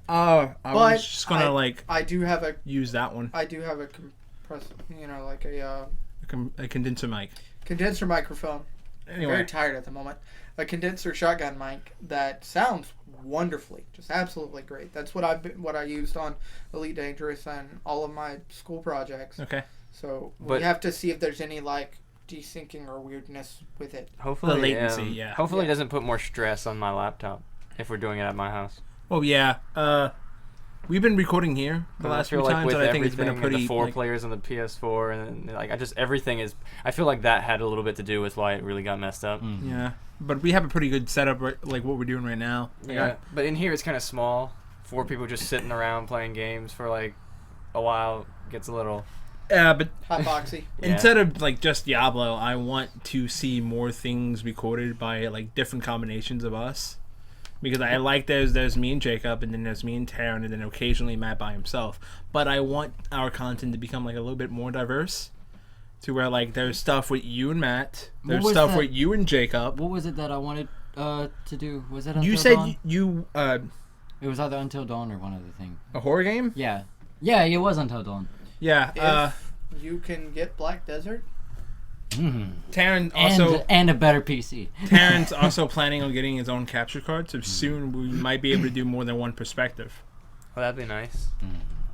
I But was just gonna I do have a use that one. I do have a compressor, like a A condenser mic. condenser microphone Anyway, very tired at the moment. A condenser shotgun mic that sounds wonderfully, just absolutely great. That's what I used on Elite Dangerous and all of my school projects. okay. So But- we have to see if there's any like desyncing or weirdness with it. Hopefully, The latency, yeah. Hopefully, it doesn't put more stress on my laptop if we're doing it at my house. Oh yeah. We've been recording here the last few times, and I think it's been a everything, pretty the 4 like, players on the PS4, and like everything is. I feel like that had a little bit to do with why it really got messed up. yeah. But we have a pretty good setup, like what we're doing right now. Yeah, but in here it's kind of small. 4 people just sitting around playing games for like a while gets a little. Yeah, but Hypoxy. Yeah. instead of like just Diablo, I want to see more things recorded by like different combinations of us. Because I like there's me and Jacob, and then there's me and Taran, and then occasionally Matt by himself. But I want our content to become like a little bit more diverse, to where like there's stuff with you and Matt, there's was stuff that? with you and Jacob. What was it that I wanted to do? Was it Until You said Dawn? you It was either Until Dawn or one other thing. a horror game? Yeah. Yeah, it was Until Dawn. Yeah. If you can get Black Desert, Taran also And a better PC. Taran's also planning on getting his own capture card, so soon we might be able to do more than one perspective. Well, that'd be nice.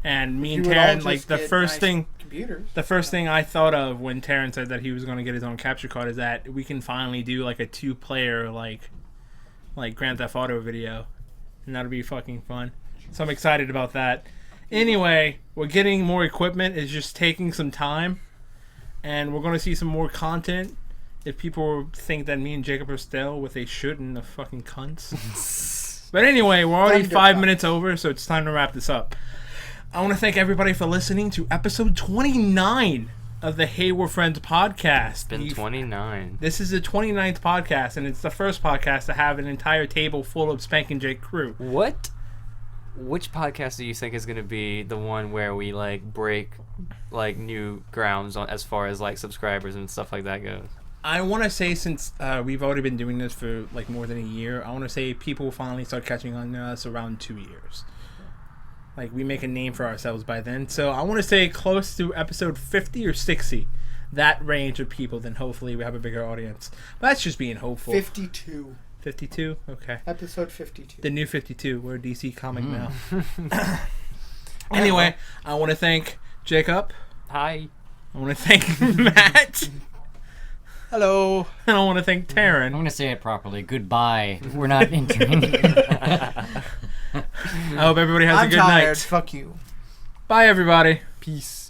And me you and would all Taran, just like the get first nice thing. computers. The first thing I thought of when Taran said that he was going to get his own capture card is that we can finally do like a 2-player like Grand Theft Auto video, and that'll be fucking fun. So I'm excited about that. Anyway, we're getting more equipment. It's just taking some time, and we're going to see some more content. If people think that me and Jacob are stale, what they shouldn't, the fucking cunts. But anyway, we're already 5 minutes over, so it's time to wrap this up. I want to thank everybody for listening to episode 29 of the Hey We're Friends podcast. Been 29. This is the 29th podcast, and it's the first podcast to have an entire table full of Spank and Jake crew. What? Which podcast do you think is going to be the one where we like break like new grounds on as far as like subscribers and stuff like that goes? I want to say, since we've already been doing this for like more than a year, I want to say people will finally start catching on to us around 2 years. Like, we make a name for ourselves by then. So I want to say close to episode 50 or 60. That range of people, then hopefully we have a bigger audience. But that's just being hopeful. 52. 52? Okay. Episode 52. The new 52. We're a DC comic now. Anyway, I want to thank Jacob. Hi. I want to thank Matt. Hello. And I want to thank I'm Taran. going to say it properly. Goodbye. We're not entering. I hope everybody has a I'm good tired. night. Fuck you. Bye, everybody. Peace.